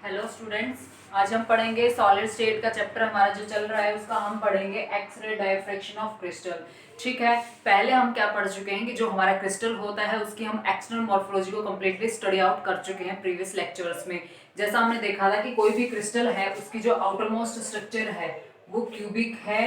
Hello students, आज हम पढ़ेंगे सॉलिड स्टेट का चैप्टर हमारा जो चल रहा है उसका हम पढ़ेंगे एक्सरे डायफ्रैक्शन ऑफ क्रिस्टल। ठीक है, पहले हम क्या पढ़ चुके हैं कि जो हमारा क्रिस्टल होता है उसकी हम एक्सटर्नल मॉर्फोलॉजी को कम्प्लीटली स्टडी आउट कर चुके हैं प्रीवियस लेक्चर्स में। जैसा हमने देखा था कि कोई भी क्रिस्टल है उसकी जो आउटर मोस्ट स्ट्रक्चर है वो क्यूबिक है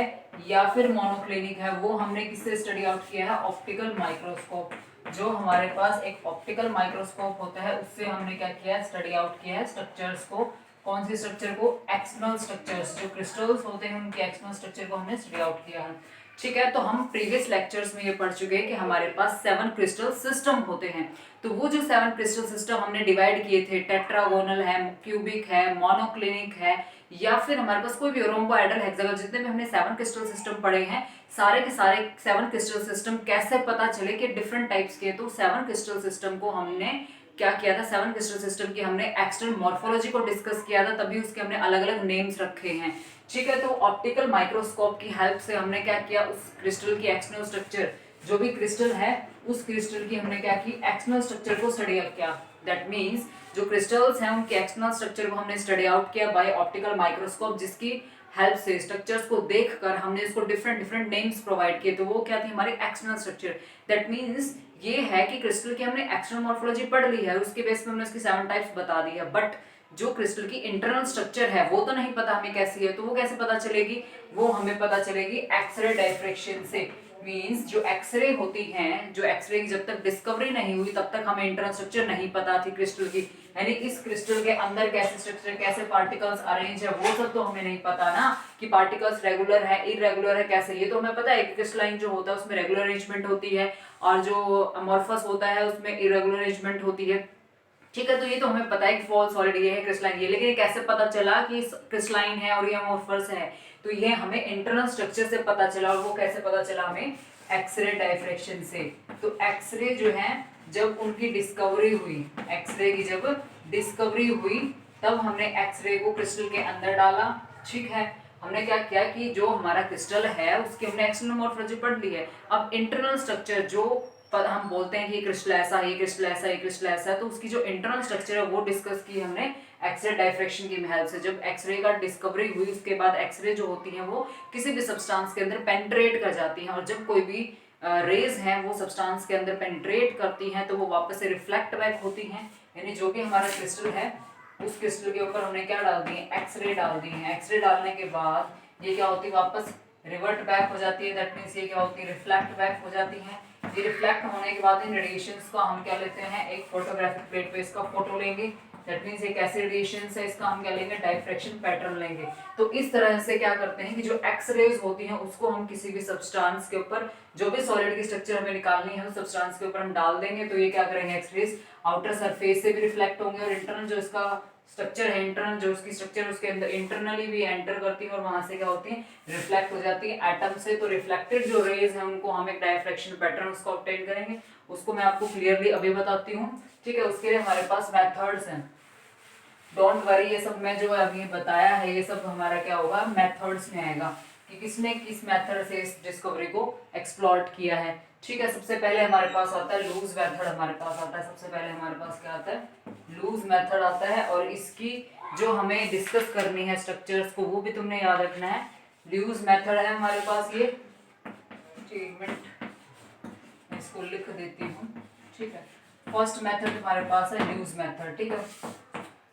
या फिर मोनोक्लिनिक है, वो हमने किससे स्टडी आउट किया है? Optical microscope. जो हमारे पास एक ऑप्टिकल माइक्रोस्कोप होता है उससे हमने क्या किया है? स्टडी आउट किया है स्ट्रक्चर्स को। कौन सी स्ट्रक्चर को? एक्सटर्नल स्ट्रक्चर्स, जो क्रिस्टल्स होते हैं उनके एक्सटर्नल स्ट्रक्चर को हमने स्टडी आउट किया है। ठीक है, तो हम प्रीवियस लेक्चर्स में ये पढ़ चुके हैं कि हमारे पास 7 क्रिस्टल सिस्टम होते हैं। तो वो जो 7 क्रिस्टल सिस्टम हमने डिवाइड किए थे, टेट्रागोनल है, क्यूबिक है, मोनोक्लिनिक है, या फिर हमारे पास कोई भी रोम्बोहेड्रल हेक्सागोनल, जितने भी हमने 7 क्रिस्टल सिस्टम पढ़े हैं सारे के सारे 7 क्रिस्टल सिस्टम कैसे पता चले कि डिफरेंट टाइप्स के। तो 7 क्रिस्टल सिस्टम को हमने क्या किया था? 7 क्रिस्टल सिस्टम की हमने एक्सटर्नल मॉर्फोलॉजी को डिस्कस किया था, तभी उसके हमने अलग अलग नेम्स रखे हैं। ठीक है, तो ऑप्टिकल माइक्रोस्कोप की हेल्प से हमने क्या किया? उस क्रिस्टल की एक्सटर्नल स्ट्रक्चर, जो भी क्रिस्टल है उस क्रिस्टल की हमने क्या की? एक्सटर्नल स्ट्रक्चर को स्टडी आउट किया। दैट मीन्स जो क्रिस्टल्स हैं उनके एक्सटर्नल स्ट्रक्चर को हमने स्टडी आउट किया बाय ऑप्टिकल माइक्रोस्कोप, जिसकी हेल्प से स्ट्रक्चर्स को देखकर हमने इसको डिफरेंट डिफरेंट नेम्स प्रोवाइड किए। तो वो क्या थी? हमारी एक्सटर्नल स्ट्रक्चर। दैट मीन्स ये है कि क्रिस्टल की हमने एक्सटर्नल मॉर्फोलॉजी पढ़ ली है, उसके बेस पे हमने उसकी 7 टाइप्स बता दी है, बट जो क्रिस्टल की इंटरनल स्ट्रक्चर है वो तो नहीं पता हमें कैसी है। तो वो कैसे पता चलेगी? वो हमें पता चलेगी एक्सरे डायफ्रैक्शन से। मींस जो एक्सरे होती हैं, जो एक्सरे की जब तक डिस्कवरी नहीं हुई तब तक हमें इंटरनल स्ट्रक्चर नहीं पता थी क्रिस्टल की, यानी इस क्रिस्टल के अंदर कैसे स्ट्रक्चर, कैसे पार्टिकल्स अरेंज है, वो सब तो हमें नहीं पता ना, कि पार्टिकल्स रेगुलर है, इरेगुलर है, कैसे। ये तो हमें पता है कि क्रिस्टलाइन जो होता है उसमें रेगुलर अरेंजमेंट होती है और जो अमॉर्फस होता है उसमें इरेगुलर अरेंजमेंट होती है। ठीक है, तो ये तो हमें पता है कि फॉल सॉलिड ये है, क्रिस्टलाइन ये, लेकिन ये कैसे पता चला कि क्रिस्टलाइन है और ये अमॉर्फस है? तो ये हमें इंटरनल स्ट्रक्चर से पता चला, और वो कैसे पता चला हमें? एक्सरे डायफ्रैक्शन से। तो एक्सरे जो है जब उनकी डिस्कवरी हुई, एक्सरे की जब डिस्कवरी हुई तब हमने एक्सरे को क्रिस्टल के अंदर डाला। ठीक है, हमने क्या किया कि जो हमारा क्रिस्टल है उसकी हमने एक्सटर्नल मॉर्फोलॉजी पढ़ ली है। अब इंटरनल स्ट्रक्चर जो हम बोलते हैं कि ये क्रिस्टल ऐसा, ये क्रिस्टल ऐसा, ये क्रिस्टल ऐसा, तो उसकी जो इंटरनल स्ट्रक्चर है वो डिस्कस की हमने एक्सरे डायफ्रैक्शन की हेल्प से। जब एक्सरे का डिस्कवरी हुई उसके बाद एक्सरे जो होती है वो किसी भी सब्सटेंस के अंदर पेनिट्रेट कर जाती हैं, और जब कोई भी रेज हैं वो सब्सटेंस के अंदर पेनिट्रेट करती हैं तो वो वापस से रिफ्लेक्ट बैक होती हैं, यानी जो भी हमारा क्रिस्टल है उस क्रिस्टल के ऊपर हमने क्या डाल दिए? एक्सरे डाल दी है। एक्सरे डालने के बाद ये क्या होती है? वापस रिवर्ट बैक हो जाती है। दैट मीन्स ये क्या होती है? रिफ्लेक्ट बैक हो जाती है। ये रिफ्लेक्ट होने के बाद इन रेडिएशंस का हम क्या लेते हैं? एक फोटोग्राफिक प्लेट पे इसका फोटो लेंगे। दैट मीन्स एक ऐसे रेडिएशन है, इसका हम क्या लेंगे? डायफ्रैक्शन पैटर्न लेंगे। तो इस तरह से क्या करते हैं कि जो एक्स रेज होती हैं उसको हम किसी भी सब्सटेंस के ऊपर, जो भी सॉलिड की स्ट्रक्चर हमें निकालनी है उस सब्सटेंस के ऊपर हम डाल देंगे, तो ये क्या करेंगे? एक्स रेज आउटर सरफेस से भी रिफ्लेक्ट होंगे और इंटरनल जो इसका स्ट्रक्चर है, इंटरनल जो उसकी स्ट्रक्चर उसके अंदर इंटरनली भी एंटर करती है और वहां से क्या होती है? रिफ्लेक्ट हो जाती है एटम से। तो रिफ्लेक्टेड जो रेज है उनको हम एक डायफ्रैक्शन पैटर्न उसको ऑब्टेन करेंगे, उसको मैं आपको क्लियरली अभी बताती हूँ। ठीक है, उसके लिए हमारे पास मेथड्स हैं। डोंट वरी, ये सब मैं जो अभी बताया है ये सब हमारा क्या होगा? मेथड्स में आएगा कि किसने किस मेथड से इस डिस्कवरी को एक्सप्लॉइट किया है। ठीक है, सबसे पहले हमारे पास आता है लूज मेथड। हमारे पास आता है सबसे पहले हमारे पास क्या आता है? लूज मेथड आता है, और इसकी जो हमें डिस्कस करनी है स्ट्रक्चर्स को वो भी तुमने याद रखना है। लूज मेथड है हमारे पास ये, एक मिनट इसको लिख देती हूँ। ठीक है, फर्स्ट मेथड हमारे पास है ल्यूज मेथड। ठीक है,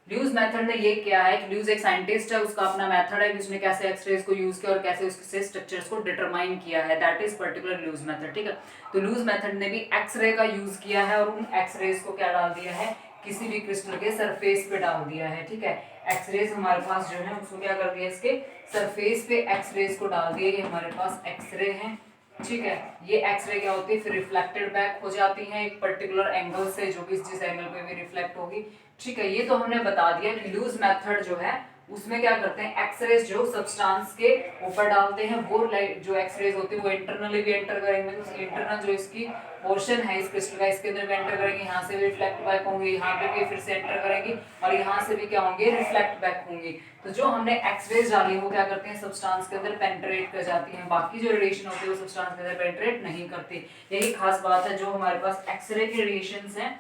ल्यूज मेथड ने ये किया है कि ल्यूज एक साइंटिस्ट है, उसका अपना मेथड है कि उसने कैसे एक्सरेज को यूज किया और कैसे उससे स्ट्रक्चर्स को डिटरमाइन किया है। That is particular ल्यूज method. ठीक है, तो ल्यूज मेथड ने भी एक्सरे का यूज किया है और उन एक्सरेज को क्या डाल दिया है? किसी भी क्रिस्टल के सरफेस पे डाल दिया है। ठीक है, एक्सरेज हमारे पास जो है उसको क्या कर दिया? इसके सरफेस पे एक्सरेज को डाल दिया। ये हमारे पास एक्सरे है। ठीक है, ये एक्सरे क्या होती है? फिर रिफ्लेक्टेड बैक हो जाती है एक पर्टिकुलर एंगल से, जो भी जिस एंगल पे भी रिफ्लेक्ट होगी। ठीक है, ये तो हमने बता दिया कि लूज मेथड जो है उसमें क्या करते हैं? एक्सरेज जो सब्सटेंस के ऊपर डालते हैं, वो जो एक्सरेज होती है वो इंटरनली भी एंटर करेंगे, तो इंटरनल जो इसकी पोर्शन है इस क्रिस्टल का इसके अंदर भी एंटर करेंगे, यहाँ से भी रिफ्लेक्ट बैक होंगे, यहाँ पे भी फिर से एंटर करेंगी और यहाँ से भी क्या होंगे? रिफ्लेक्ट बैक होंगी। तो जो हमने एक्सरेज डाली वो क्या करते हैं? सब्सटेंस के अंदर पेनिट्रेट कर जाती हैं, बाकी जो रेडिएशन होती है वो सब्सटेंस के अंदर पेनिट्रेट नहीं करती। यही खास बात है जो हमारे पास एक्सरे के रेडिएशंस हैं।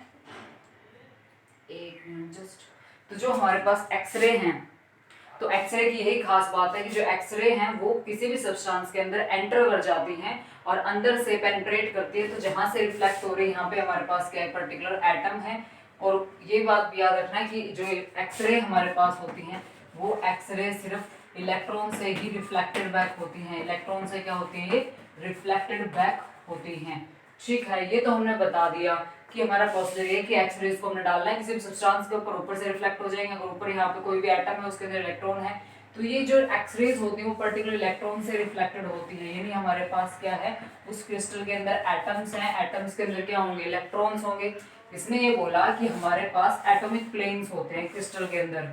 एक मिनट जस्ट, तो जो हमारे पास एक्सरे हैं, तो एक्सरे की यही खास बात है कि जो एक्सरे हैं वो किसी भी सब्सटेंस के अंदर एंटर कर जाती हैं और अंदर से पेनिट्रेट करती है। तो जहां से रिफ्लेक्ट हो रही है यहाँ पे हमारे पास क्या है, पर्टिकुलर एटम है। और ये बात भी याद रखना है कि जो एक्सरे हमारे पास होती हैं वो एक्सरे सिर्फ इलेक्ट्रॉन से ही रिफ्लेक्टेड बैक होती हैं। इलेक्ट्रॉन से क्या होती है, ये रिफ्लेक्टेड बैक होती हैं। ठीक है, ये तो हमने बता दिया कि हमारा प्रोसीजर ये कि एक्सरेज को हमने डालना है किसी भी सब्सटेंस के ऊपर, ऊपर से रिफ्लेक्ट हो जाएंगे। अगर ऊपर यहाँ पे कोई भी एटम है उसके अंदर इलेक्ट्रॉन है तो ये जो एक्सरेज होती है वो पर्टिकुलर इलेक्ट्रॉन से रिफ्लेक्टेड होती है। यानी हमारे पास क्या है, उस क्रिस्टल के अंदर एटम्स हैं, एटम्स के अंदर क्या होंगे, इलेक्ट्रॉन्स होंगे। इसने ये बोला कि हमारे पास एटॉमिक प्लेन्स होते हैं क्रिस्टल के अंदर।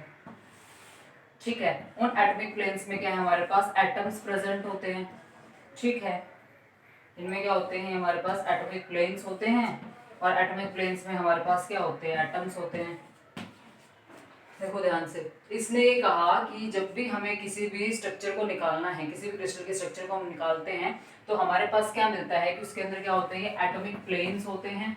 ठीक है, उन एटॉमिक प्लेन्स में क्या है, हमारे पास एटम्स प्रेजेंट होते हैं। ठीक है, इनमें क्या होते हैं, हमारे पास एटॉमिक प्लेन्स होते हैं और एटॉमिक प्लेन्स में हमारे पास क्या होते हैं, एटम्स होते हैं। देखो ध्यान से, इसने ये कहा कि जब भी हमें किसी भी स्ट्रक्चर को निकालना है, किसी भी क्रिस्टल के स्ट्रक्चर को हम निकालते हैं तो हमारे पास क्या मिलता है कि उसके अंदर क्या होते हैं, एटॉमिक प्लेन्स होते हैं।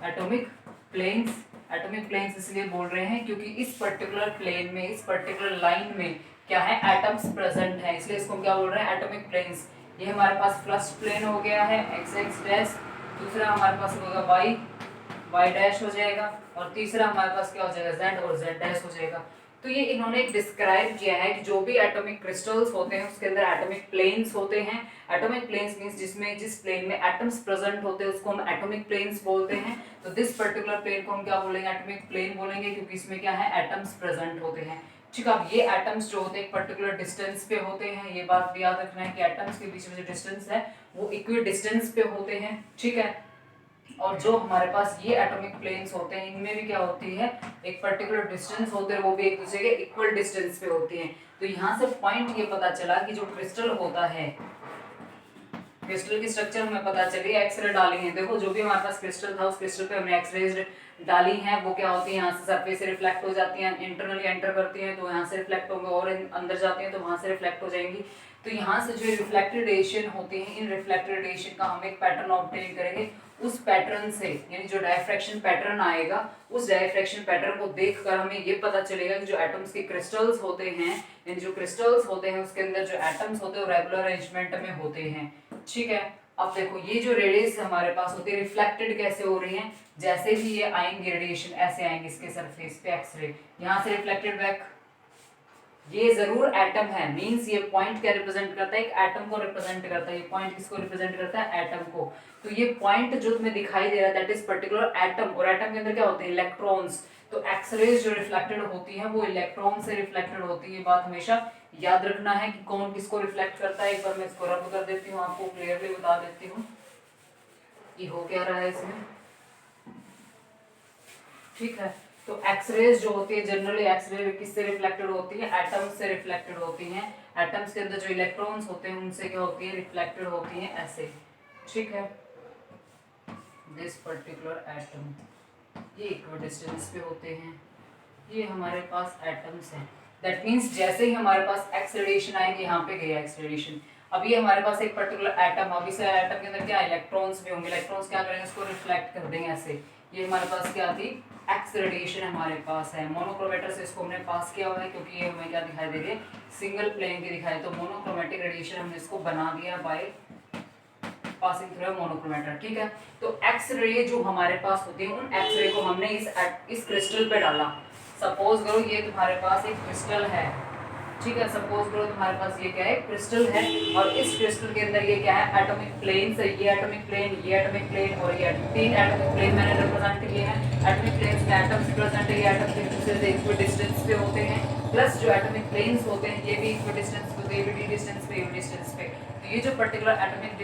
एटॉमिक प्लेन्स, एटॉमिक प्लेन्स इसलिए बोल रहे हैं क्योंकि इस पर्टिकुलर प्लेन में, इस पर्टिकुलर लाइन में क्या है, एटम्स प्रेजेंट है, इसलिए इसको क्या बोल रहे हैं, एटॉमिक प्लेन्स। ये हमारे पास फर्स्ट प्लेन हो गया है एक्स एक्स डैश, दूसरा हमारे पास होगा वाई, वाई डैश हो जाएगा, और तीसरा हमारे पास क्या हो जाएगा, जेड और जेड डैश हो जाएगा। तो ये इन्होंने डिस्क्राइब किया है कि जो भी एटॉमिक क्रिस्टल्स होते हैं उसके अंदर एटॉमिक प्लेन्स होते हैं। एटॉमिक प्लेन्स मींस जिसमें जिस प्लेन में एटम्स प्रेजेंट होते हैं उसको हम एटॉमिक प्लेन्स बोलते हैं। तो दिस पर्टिकुलर प्लेन को हम क्या बोलेंगे, एटॉमिक प्लेन बोलेंगे, क्योंकि इसमें क्या है, एटम्स प्रेजेंट होते हैं। ठीक है, अब ये एटम्स जो होते हैं एक पर्टिकुलर डिस्टेंस पे होते हैं। ये बात भी याद रखना है कि एटम्स के बीच में जो डिस्टेंस है वो इक्वल डिस्टेंस पे होते हैं। ठीक है, और जो हमारे पास ये एटॉमिक प्लेन्स होते हैं इनमें भी क्या होती है, एक पर्टिकुलर डिस्टेंस होते हैं, वो भी एक दूसरे के इक्वल डिस्टेंस पे होती हैं। तो यहाँ से पॉइंट ये पता चला कि जो क्रिस्टल होता है, क्रिस्टल की स्ट्रक्चर हमें पता चली, एक्सरे डाली है। देखो जो भी हमारे पास क्रिस्टल था उस क्रिस्टल पे हमने एक्सरेज डाली हैं, वो क्या होती है, यहाँ से सरफेस से रिफ्लेक्ट हो जाती हैं, इंटरनली एंटर करती हैं तो यहाँ से रिफ्लेक्ट होंगे, और अंदर जाती हैं तो वहाँ से रिफ्लेक्ट हो जाएंगी। तो यहाँ से जो रिफ्लेक्टेड रेडिएशन होती है, इन रिफ्लेक्टेड रेडिएशन का हम एक पैटर्न ऑब्टेन करेंगे। उस पैटर्न से, यानी जो डायफ्रैक्शन पैटर्न आएगा, उस डायफ्रैक्शन पैटर्न को देखकर हमें ये पता चलेगा कि जो एटम्स के क्रिस्टल्स होते हैं, यानी जो क्रिस्टल्स होते हैं उसके अंदर जो एटम्स होते हैं वो रेगुलर अरेंजमेंट में होते हैं। ठीक है, अब देखो ये जो रेडियस हमारे पास होती है रिफ्लेक्टेड कैसे हो रही है, जैसे ही ये आएंगे रेडिएशन ऐसे आएंगे इसके सरफेस पे, एक्सरे यहाँ से रिफ्लेक्टेड बैक। ये जरूर एटम है, मींस ये पॉइंट क्या रिप्रेजेंट करता है, एक एटम को रिप्रेजेंट करता है। ये पॉइंट किसको रिप्रेजेंट करता है, एटम को। तो ये पॉइंट जो तुम्हें दिखाई दे रहा है दैट इज पर्टिकुलर एटम, और एटम के अंदर क्या होते हैं, इलेक्ट्रॉन्स। तो एक्सरेज जो रिफ्लेक्टेड होती है वो इलेक्ट्रॉन से रिफ्लेक्टेड होती है। ये बात हमेशा याद रखना है कि कौन किसको रिफ्लेक्ट करता है। एक बार मैं इसको रब कर देती हूँ, आपको क्लियरली बता देती हूँ कि हो क्या रहा है इसमें। ठीक है, तो एक्सरेज जो होती है जनरली, एक्सरे किससे रिफ्लेक्टेड होती है, एटम्स से रिफ्लेक्टेड होती हैं। एटम्स के अंदर जो इलेक्ट्रॉन्स होते हैं उनसे क्या होती है, रिफ्लेक्टेड होती हैं ऐसे। ठीक है, दिस पर्टिकुलर एटम, ये इक्वल डिस्टेंस पे होते हैं, ये हमारे पास एटम्स हैं। दैट मीन्स जैसे ही हमारे पास एक्स रेडिएशन आएंगे, यहाँ पे गया एक्स रेडिएशन, अब ये हमारे पास एक पर्टिकुलर एटम, अब इस एटम के अंदर क्या इलेक्ट्रॉन्स भी होंगे, इलेक्ट्रॉन्स क्या करेंगे, इसको रिफ्लेक्ट कर देंगे ऐसे। ये हमारे पास क्या थी, एक्स रेडिएशन हमारे पास है। मोनोक्रोमेटर से इसको हमने पास किया हुआ है क्योंकि ये हमें क्या दिखाई दे रही है, सिंगल प्लेन की दिखाई, तो मोनोक्रोमेटिक रेडिएशन हमने इसको बना दिया बाय पासिंग थ्रू मोनोक्रोमेटर। ठीक है, तो एक्स रे जो हमारे पास होती है उन एक्स रे को हमने इस क्रिस्टल पे डाला। सपोज करो ये तुम्हारे पास एक क्रिस्टल है। ठीक है, सपोज करो तुम्हारे पास ये क्या है, क्रिस्टल है, और इस क्रिस्टल के अंदर ये क्या है, एटॉमिक प्लेन्स है। ये एटॉमिक प्लेन, ये एटॉमिक प्लेन और ये तीन एटॉमिक प्लेन मैंने रिप्रेजेंट किए हैं। एटॉमिक प्लेन्स में एटम्स प्रेजेंट है, ये एटम्स एक दूसरे से इक्वल डिस्टेंस पे होते हैं, प्लस जो एटॉमिक प्लेन्स होते हैं ये भी इक्वल डिस्टेंस पे, ये भी डिस्टेंस पे, ये भी डिस्टेंस पे। तो ये जो पर्टिकुलर एटॉमिक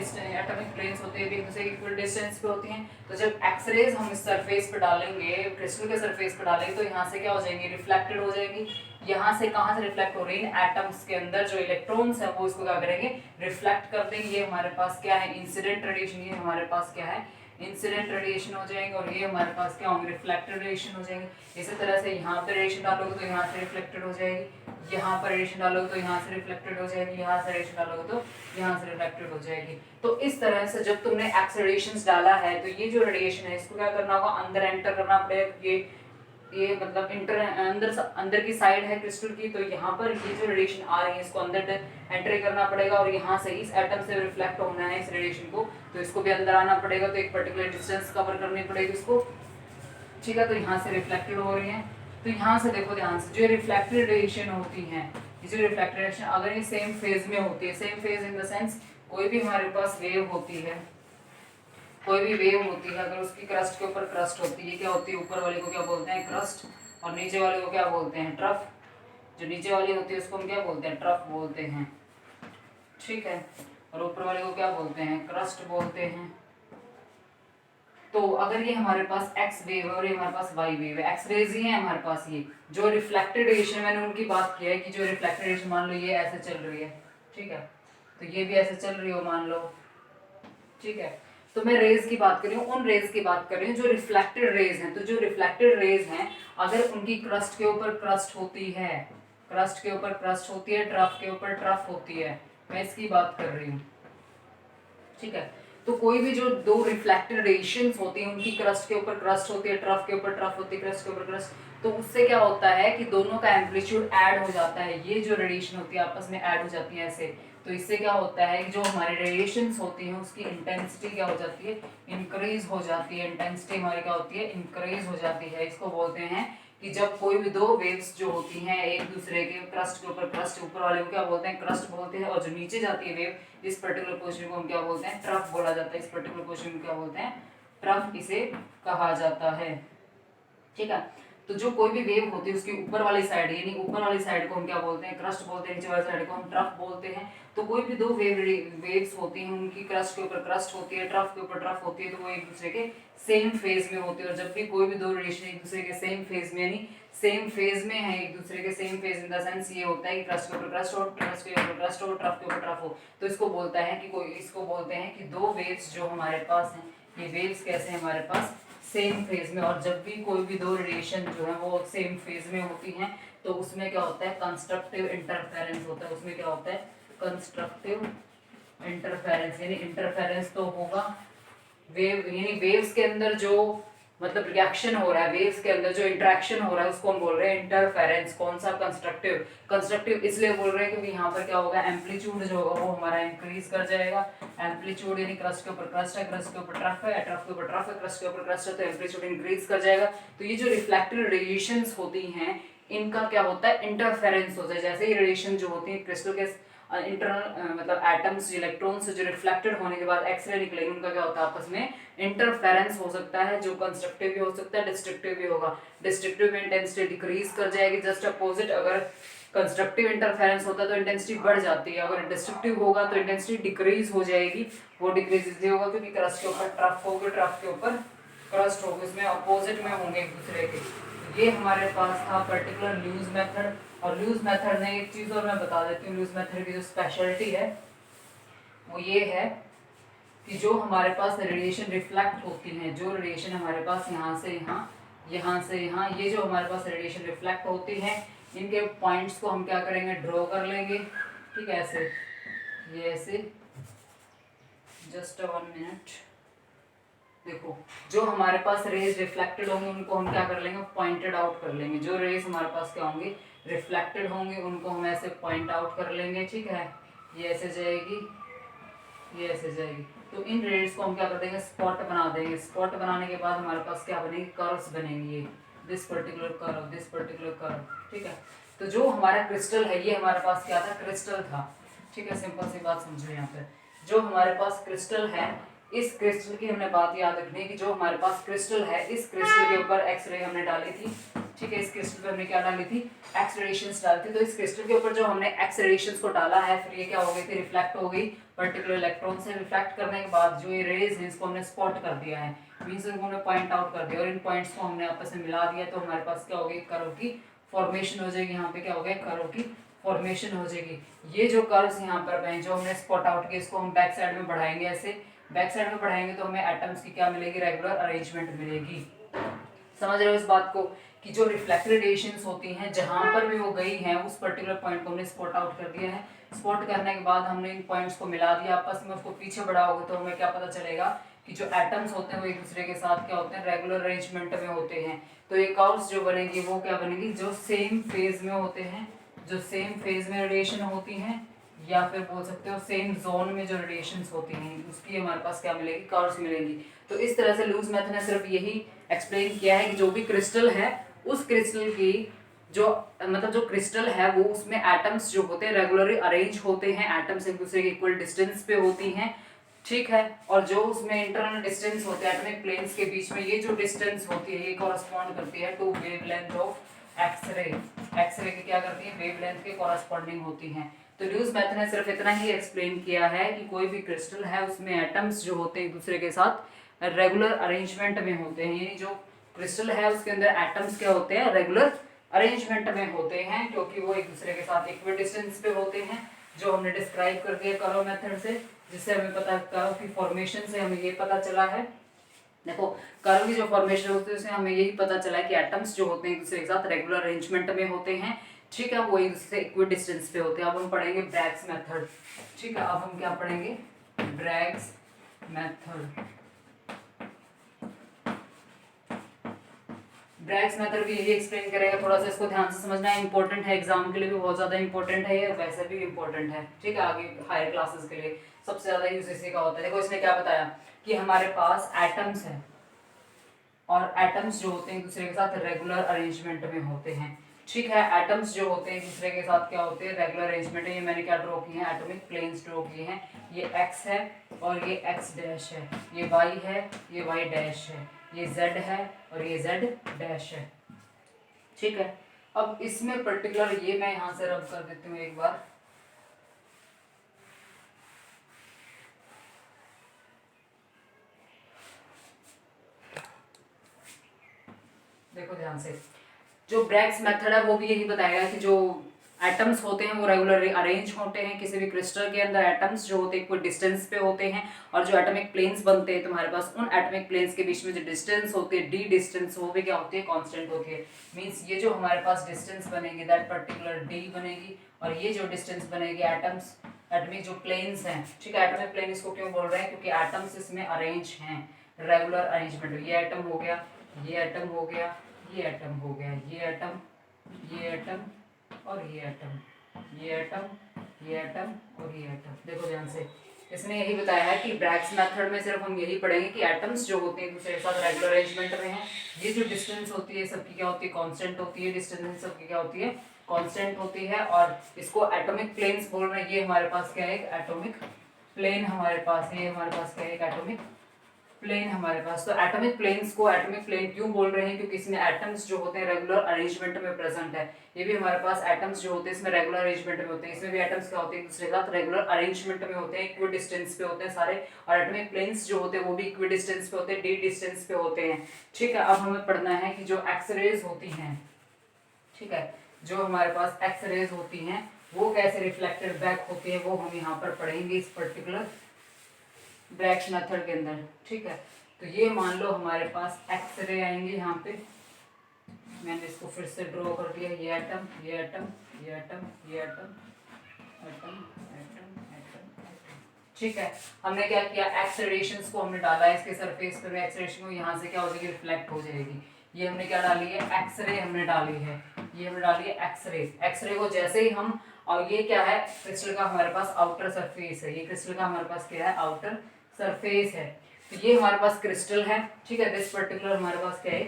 प्लेन्स होते हैं ये भी एक दूसरे के इक्वल डिस्टेंस पे होती हैं। तो जब एक्सरेज हम इस सरफेस पे डालेंगे, क्रिस्टल के सरफेस पे डालेंगे, तो यहाँ से क्या हो जाएंगी, रिफ्लेक्टेड हो जाएगी। यहाँ से कहाँ से रिफ्लेक्ट हो रही है, एटम्स के अंदर जो इलेक्ट्रॉन्स है वो इसको क्या करेंगे, रिफ्लेक्ट कर देंगे। ये हमारे पास क्या है, इंसिडेंट रेडिएशन, ये हमारे पास क्या है, इंसिडेंट रेडिएशन हो जाएंगे, और ये हमारे पास क्या होंगे, रिफ्लेक्टेड रेडिएशन हो जाएंगे। इसी तरह से यहाँ पे रेडिएशन डालोगे तो यहाँ से रिफ्लेक्टेड हो जाएगी, यहाँ पर रेडिएशन डालोगे तो यहाँ से रिफ्लेक्टेड हो जाएगी, यहाँ से रेडिएशन डालोगे तो यहाँ से रिफ्लेक्टेड हो जाएगी। तो इस तरह से जब तुमने एक्स रेडिएशन डाला है तो ये जो रेडिएशन है इसको क्या करना होगा, अंदर एंटर करना पड़ेगा। ये ये मतलब अंदर की साइड है क्रिस्टल की, तो यहाँ पर ये जो रेडिएशन आ रही है इसको अंदर एंट्री करना पड़ेगा और यहाँ से इस एटम से रिफ्लेक्ट होना है इस रेडिएशन को, तो इसको भी अंदर आना पड़ेगा, तो एक पर्टिकुलर डिस्टेंस कवर करनी पड़ेगी इसको, ठीक है। तो यहाँ से रिफ्लेक्टेड हो रही है, तो यहाँ से देखो ध्यान से, जो रिफ्लेक्टेड रेडिएशन होती है, ये जो रिफ्लेक्टेड रेडिएशन अगर ये सेम फेज में होती है, same phase in the sense कोई भी हमारे पास वेव होती है, कोई भी वेव होती है, अगर उसकी क्रस्ट के ऊपर क्रस्ट होती है, क्या होती है, ऊपर वाले को क्या बोलते हैं क्रस्ट, और नीचे वाले को क्या बोलते हैं ट्रफ। जो नीचे वाली होती है उसको हम क्या बोलते हैं ट्रफ बोलते हैं, ठीक है, और ऊपर वाले को क्या बोलते हैं क्रस्ट बोलते हैं। तो अगर ये हमारे पास एक्स वेव है और ये हमारे पास वाई वेव है, एक्स रेज ही है हमारे पास, ये जो रिफ्लेक्टेड रेडिएशन मैंने उनकी बात की है कि जो रिफ्लेक्टेड रेडिएशन मान लो ये ऐसे चल रही है, ठीक है, तो ये भी ऐसे चल रही हो मान लो, ठीक है। तो मैं रेज की बात कर रही हूँ, उन रेज की बात कर रही हूँ जो रिफ्लेक्टेड रेज हैं। तो जो रिफ्लेक्टेड रेज हैं अगर उनकी क्रस्ट के ऊपर क्रस्ट होती है, क्रस्ट के ऊपर क्रस्ट होती है, ट्रफ के ऊपर ट्रफ होती है, मैं इसकी बात कर रही हूँ, ठीक है। तो कोई भी जो दो रिफ्लेक्टेड रेडिएशंस होती हैं उनकी क्रस्ट के ऊपर क्रस्ट होती है, ट्रफ के ऊपर ट्रफ होती है, क्रस्ट के ऊपर क्रस्ट, तो उससे क्या होता है कि दोनों का एम्पलीट्यूड ऐड हो जाता है, ये जो रेडिएशन होती है आपस में ऐड हो जाती है ऐसे, तो इससे क्या होता है कि जो हमारी रेडिएशंस होती हैं उसकी इंटेंसिटी क्या हो जाती है इंक्रीज हो जाती है, इंटेंसिटी हमारी क्या होती है इंक्रीज हो जाती है। इसको बोलते हैं कि जब कोई भी दो वेव्स जो होती हैं एक दूसरे के क्रस्ट के ऊपर क्रस्ट, ऊपर वाले को क्या बोलते हैं क्रस्ट बोलते हैं, और जो नीचे जाती है वेव इस पर्टिकुलर पोजीशन को हम क्या बोलते हैं ट्रफ बोला जाता है, इस पर्टिकुलर पोजीशन को क्या बोलते हैं ट्रफ इसे कहा जाता है, ठीक है। तो जो कोई भी वेव होती है उसकी ऊपर वाली साइड यानी ऊपर वाली साइड को हम क्या बोलते हैं क्रस्ट बोलते हैं, नीचे वाली साइड को हम ट्रफ बोलते हैं। तो कोई भी दो वेव्स होती हैं उनकी क्रस्ट के ऊपर क्रस्ट होती है, ट्रफ के ऊपर ट्रफ होती है, तो वो एक दूसरे के सेम फेज में होती है, और जब भी कोई भी दो रेडिएशन एक दूसरे के सेम फेज में यानी सेम फेज में है एक दूसरे के same phase in the sense ये होता है कि क्रस्ट के ऊपर क्रस्ट हो, क्रस्ट के ऊपर क्रस्ट हो, ट्रफ के ऊपर ट्रफ हो, तो इसको बोलता है कि कोई इसको बोलते हैं कि दो वेव्स जो हमारे पास हैं ये वेव्स कैसे हैं हमारे पास सेम फेज में, और जब भी कोई भी दो रेडिएशन जो है वो सेम फेज में होती हैं तो उसमें क्या होता है कंस्ट्रक्टिव इंटरफेरेंस होता है, उसमें क्या होता है कंस्ट्रक्टिव इंटरफेरेंस, यानी इंटरफेरेंस तो होगा वेव यानी वेव्स के अंदर जो मतलब रिएक्शन हो रहा है, वेव्स के अंदर जो इंटरेक्शन हो रहा है उसको हम बोल रहे हैं इंटरफेरेंस। कौन सा कंस्ट्रक्टिव, कंस्ट्रक्टिव इसलिए बोल रहे हैं क्योंकि यहाँ पर क्या होगा एम्पलीट्यूड जो होगा वो हमारा इंक्रीज कर जाएगा, एम्पलीट्यूड यानी क्रस्ट के ऊपर क्रस्ट है, क्रस्ट के ऊपर ट्रफ है, ट्रफ के ऊपर ट्रफ है, क्रस्ट के ऊपर क्रस्ट है, तो एम्पलीट्यूड इंक्रीज कर जाएगा। तो ये जो रिफ्लेक्टेड रेडिएशंस होती हैं इनका क्या होता है इंटरफेरेंस होता है, जैसे ही रेडिएशन जो होती है क्रिस्टल के इंटरनल मतलब एटम्स इलेक्ट्रॉन्स जो रिफ्लेक्टेड होने के बाद एक्सरे निकलेंगे उनका क्या होता है आपस में इंटरफेरेंस हो सकता है, जो कंस्ट्रक्टिव भी हो सकता है डिस्ट्रक्टिव भी होगा। डिस्ट्रक्टिव में इंटेंसिटी डिक्रीज कर जाएगी, जस्ट अपोजिट अगर कंस्ट्रक्टिव इंटरफेरेंस होता है तो इंटेंसिटी बढ़ जाती है, अगर डिस्ट्रक्टिव होगा तो इंटेंसिटी डिक्रीज हो जाएगी। वो डिक्रीज इसलिए होगा क्योंकि क्रस्ट के ऊपर ट्रफ होगी, ट्रफ के ऊपर क्रस्ट होगी, इसमें अपोजिट में होंगे एक दूसरे के। ये हमारे पास था पर्टिकुलर ल्यूज मेथड, और ल्यूज मेथड में एक चीज और मैं बता देती हूँ, ल्यूज मेथड की जो स्पेशलिटी है वो ये है कि जो हमारे पास रेडिएशन रिफ्लेक्ट होती हैं, जो रेडिएशन हमारे पास यहाँ से यहाँ, यहाँ से यहाँ, ये जो हमारे पास रेडिएशन रिफ्लेक्ट होती है इनके पॉइंट्स को हम क्या करेंगे ड्रॉ कर लेंगे, ठीक है, ऐसे ये ऐसे, जस्ट 1 मिनट। देखो जो हमारे पास रेज रिफ्लेक्टेड होंगे उनको हम क्या कर लेंगे पॉइंटेड आउट कर लेंगे, जो रेज हमारे पास क्या होंगे रिफ्लेक्टेड होंगे उनको हम ऐसे पॉइंट आउट कर लेंगे, ठीक है, ये ऐसे जाएगी, ये ऐसे जाएगी। तो इन रेड्स को हम क्या कर देंगे स्पॉट बना देंगे, स्पॉट बनाने के बाद हमारे पास क्या बनेंगे कर्व्स बनेंगे, this particular curve, this particular curve, ठीक है। तो जो हमारा क्रिस्टल है ये हमारे पास क्या था क्रिस्टल था, ठीक है, सिंपल सी बात समझो यहाँ पे। जो हमारे पास क्रिस्टल है इस क्रिस्टल की हमने बात याद रखनी है कि जो हमारे पास क्रिस्टल है इस क्रिस्टल के ऊपर एक्सरे हमने डाली थी, ठीक है, इस क्रिस्टल पे हमने क्या डाली थी एक्स रेडिएशंस डाली थी। तो इस क्रिस्टल के ऊपर जो हमने एक्स रेडिएशंस को डाला है फिर ये क्या हो गई थी रिफ्लेक्ट हो गई, पर्टिकुलर इलेक्ट्रॉन से रिफ्लेक्ट करने के बाद जो ये रेज है इसको हमने स्पॉट कर दिया है, मींस इनको हमने पॉइंट आउट कर दिया और इन पॉइंट्स को हमने आपस में मिला दिया, तो हमारे पास क्या हो गई कर्व की फॉर्मेशन हो जाएगी, यहाँ पे क्या हो गया कर्व की फॉर्मेशन हो जाएगी। ये जो कर्व्स यहाँ पर हैं जो हमने स्पॉट आउट किए इसको हम बैक साइड में बढ़ाएंगे, ऐसे बैक साइड में बढ़ाएंगे तो हमें एटम्स की क्या मिलेगी रेगुलर अरेंजमेंट मिलेगी। समझ रहे हो इस बात को कि जो रिफ्लेक्टेड रेडिएशंस होती हैं जहां पर भी वो गई हैं उस पर्टिकुलर पॉइंट को हमने स्पॉट आउट कर दिया है, स्पॉट करने के बाद हमने इन पॉइंट्स को मिला दिया आपस में, उसको पीछे बढ़ाओगे तो हमें क्या पता चलेगा कि जो एटम्स होते हैं वो एक दूसरे के साथ क्या होते हैं, रेगुलर अरेंजमेंट में होते हैं। तो ये कर्व्स जो बनेगी वो क्या बनेगी, जो सेम फेज में होते हैं, जो सेम फेज में रेडिएशन होती हैं, या फिर बोल सकते हो सेम जोन में जो रेडिएशंस होती हैं, उसकी हमारे पास क्या मिलेगी, कर्व्स मिलेंगी। तो इस तरह से लूज मेथड ने सिर्फ यही एक्सप्लेन किया है कि जो भी क्रिस्टल है उस क्रिस्टल की जो मतलब जो क्रिस्टल है वो उसमें एटम्स जो होते हैं रेगुलरली अरेंज होते हैं, एटम्स एक दूसरे के इक्वल डिस्टेंस पे होती हैं, ठीक है। और जो उसमें इंटरनल डिस्टेंस होते हैं एटॉमिक प्लेन्स के बीच में, ये जो डिस्टेंस होती है ये कॉरस्पॉन्ड करती है to wavelength of x ray. X ray की क्या करती है, वेवलेंथ के कॉरस्पॉन्डिंग होती हैं। तो ल्यूज मेथड ने सिर्फ इतना ही एक्सप्लेन किया है कि कोई भी क्रिस्टल है उसमें एटम्स जो होते हैं एक दूसरे के साथ रेगुलर अरेंजमेंट में होते हैं, यानी जो क्रिस्टल है उसके अंदर एटम्स क्या होते हैं, रेगुलर अरेंजमेंट में होते हैं, क्योंकि वो एक दूसरे के साथ इक्वल डिस्टेंस पे होते हैं, जो हमने डिस्क्राइब कर दिया कर्व मेथड से, जिससे हमें पता कर्व की फॉर्मेशन से हमें ये पता चला है। देखो कर्व की जो फॉर्मेशन होती है उससे हमें यही पता चला है कि एटम्स जो होते हैं एक दूसरे के साथ रेगुलर अरेंजमेंट में होते हैं, ठीक है, वो एक दूसरे से इक्वल डिस्टेंस पे होते हैं। अब हम पढ़ेंगे ब्रैग्स मेथड, ठीक है। अब हम क्या पढ़ेंगे, ब्रैग्स मेथड। ब्रैग्स मेथड भी यही एक्सप्लेन करेगा, थोड़ा सा इसको ध्यान से समझना है, इंपॉर्टेंट है, एग्जाम के लिए भी बहुत ज़्यादा इंपॉर्टेंट है ये, वैसे भी इंपॉर्टेंट है, ठीक है, आगे हायर क्लासेस के लिए सबसे ज़्यादा यूज इसी का होता है। देखो इसने क्या बताया कि हमारे पास एटम्स हैं और एटम्स जो होते हैं एक दूसरे के साथ रेगुलर अरेंजमेंट में होते हैं, ठीक है। एटम्स जो होते हैं एक दूसरे के साथ क्या होते हैं, रेगुलर अरेंजमेंट है। ये मैंने क्या ड्रॉ किए हैं, एटॉमिक प्लेन्स ड्रॉ किए हैं, ये एक्स है और ये एक्स डैश है, ये वाई है, ये वाई डैश है, ये z है और ये z डैश है, ठीक है। अब इसमें पर्टिकुलर ये मैं यहां से रब कर देती हूँ एक बार, देखो ध्यान से, जो ब्रैग्स मेथड है वो भी यही बताएगा कि जो एटम्स होते हैं वो रेगुलरली अरेंज होते हैं, किसी भी क्रिस्टल के अंदर एटम्स जो होते हैं कोई डिस्टेंस पे होते हैं, और जो एटॉमिक प्लेन्स बनते हैं तुम्हारे पास, उन एटॉमिक प्लेन्स के बीच में जो डिस्टेंस होती है डी डिस्टेंस, वो भी क्या होती है, कांस्टेंट होती है। मींस ये जो हमारे पास डिस्टेंस बनेगी दैट पर्टिकुलर डी बनेगी, और ये जो डिस्टेंस बनेगी एटम्स एटॉमिक जो प्लेन्स हैं, ठीक है। एटॉमिक प्लेन इसको क्यों बोल रहे हैं, क्योंकि एटम्स इसमें अरेंज हैं, रेगुलर अरेंजमेंट। ये एटम हो गया, ये एटम हो गया, ये एटम हो गया, ये एटम, ये एटम और ये एटम, ये एटम, ये एटम और ये एटम। देखो ध्यान से, इसने यही बताया है कि ब्रैग्स मेथड में सिर्फ हम यही पढ़ेंगे कि एटम्स जो होते हैं एक दूसरे के साथ रेगुलर अरेंजमेंट में हैं। ये जो डिस्टेंस होती है सबकी क्या होती है, कांस्टेंट होती है, डिस्टेंस सबकी क्या होती है, कांस्टेंट होती है। और इसको एटॉमिक प्लेन्स बोल रहे हैं। ये हमारे पास क्या है, एक एटॉमिक प्लेन हमारे पास है, ये हमारे पास क्या है, एक एटॉमिक प्लेन हमारे पास। तो एटॉमिक प्लेन्स को एटॉमिक प्लेन क्यों बोल रहे हैं, क्योंकि इसमें एटम्स जो होते हैं रेगुलर अरेंजमेंट में प्रेजेंट है। ये भी हमारे पास एटम्स जो होते हैं इसमें रेगुलर अरेंजमेंट में होते हैं, इसमें भी एटम्स क्या होते हैं एक दूसरे के साथ रेगुलर अरेंजमेंट में होते हैं, इक्वल डिस्टेंस पे होते हैं सारे। और एटॉमिक प्लेन्स जो होते हैं वो भी इक्वल डिस्टेंस पे होते हैं, डी डिस्टेंस पे होते हैं, ठीक है। अब हमें पढ़ना है कि जो एक्सरेज होती हैं, ठीक है, जो हमारे पास एक्सरेज होती हैं वो कैसे रिफ्लेक्टेड बैक होती है, वो हम यहाँ पर पढ़ेंगे इस पर्टिकुलर ब्रैग्स मेथड के अंदर, ठीक है। तो ये मान लो हमारे पास एक्सरे आएंगे यहाँ पे, मैंने इसको फिर से ड्रॉ कर दिया, ये एटम, ये एटम, ये एटम, ये एटम, एटम, एटम, एटम, ठीक है। हमने क्या किया, एक्स रेडिएशंस को हमने डाला है इसके सरफेस पर, एक्स रेडिएशन को यहाँ से क्या हो जाएगी, रिफ्लेक्ट हो जाएगी। ये हमने क्या डाली है, एक्सरे हमने डाली है, ये हमने डाली है एक्सरे। एक्सरे को जैसे ही हम, और ये क्या है, क्रिस्टल का हमारे पास आउटर सरफेस है, ये क्रिस्टल का हमारे पास क्या है, आउटर सरफेस है। तो ये हमारे पास क्रिस्टल है, ठीक है, दिस पर्टिकुलर हमारे पास क्या है,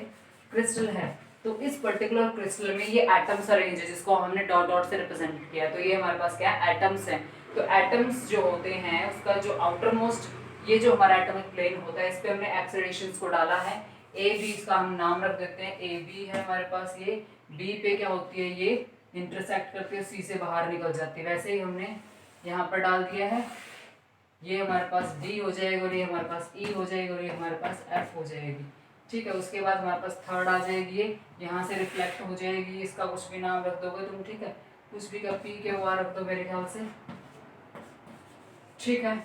क्रिस्टल है। तो इस पर्टिकुलर क्रिस्टल में ये एटम्स अरेंज है, जिसको हमने डॉट डॉट से रिप्रेजेंट किया। तो ये हमारे पास क्या है, एटम्स है। तो एटम्स जो होते हैं उसका जो आउटर मोस्ट, ये जो हमारा एटॉमिक प्लेन होता है, इस पे हमने एक्स रेडिएशंस को डाला है। ए बी, इसका हम नाम रख देते हैं, ए बी है हमारे पास। ये बी पे क्या होती है, ये इंटरसेक्ट करती है, सी से बाहर निकल जाती है। वैसे ही हमने यहाँ पर डाल दिया है, ये हमारे पास डी हो जाएगा और ये हमारे पास ई हो जाएगा और ये हमारे पास एफ हो जाएगी, ठीक है। उसके बाद हमारे पास थर्ड आ जाएगी, ये यहाँ से रिफ्लेक्ट हो जाएगी, इसका कुछ भी नाम रख दोगे तुम, ठीक है, कुछ भी का पी के वार रख दो मेरे ख्याल से, ठीक है।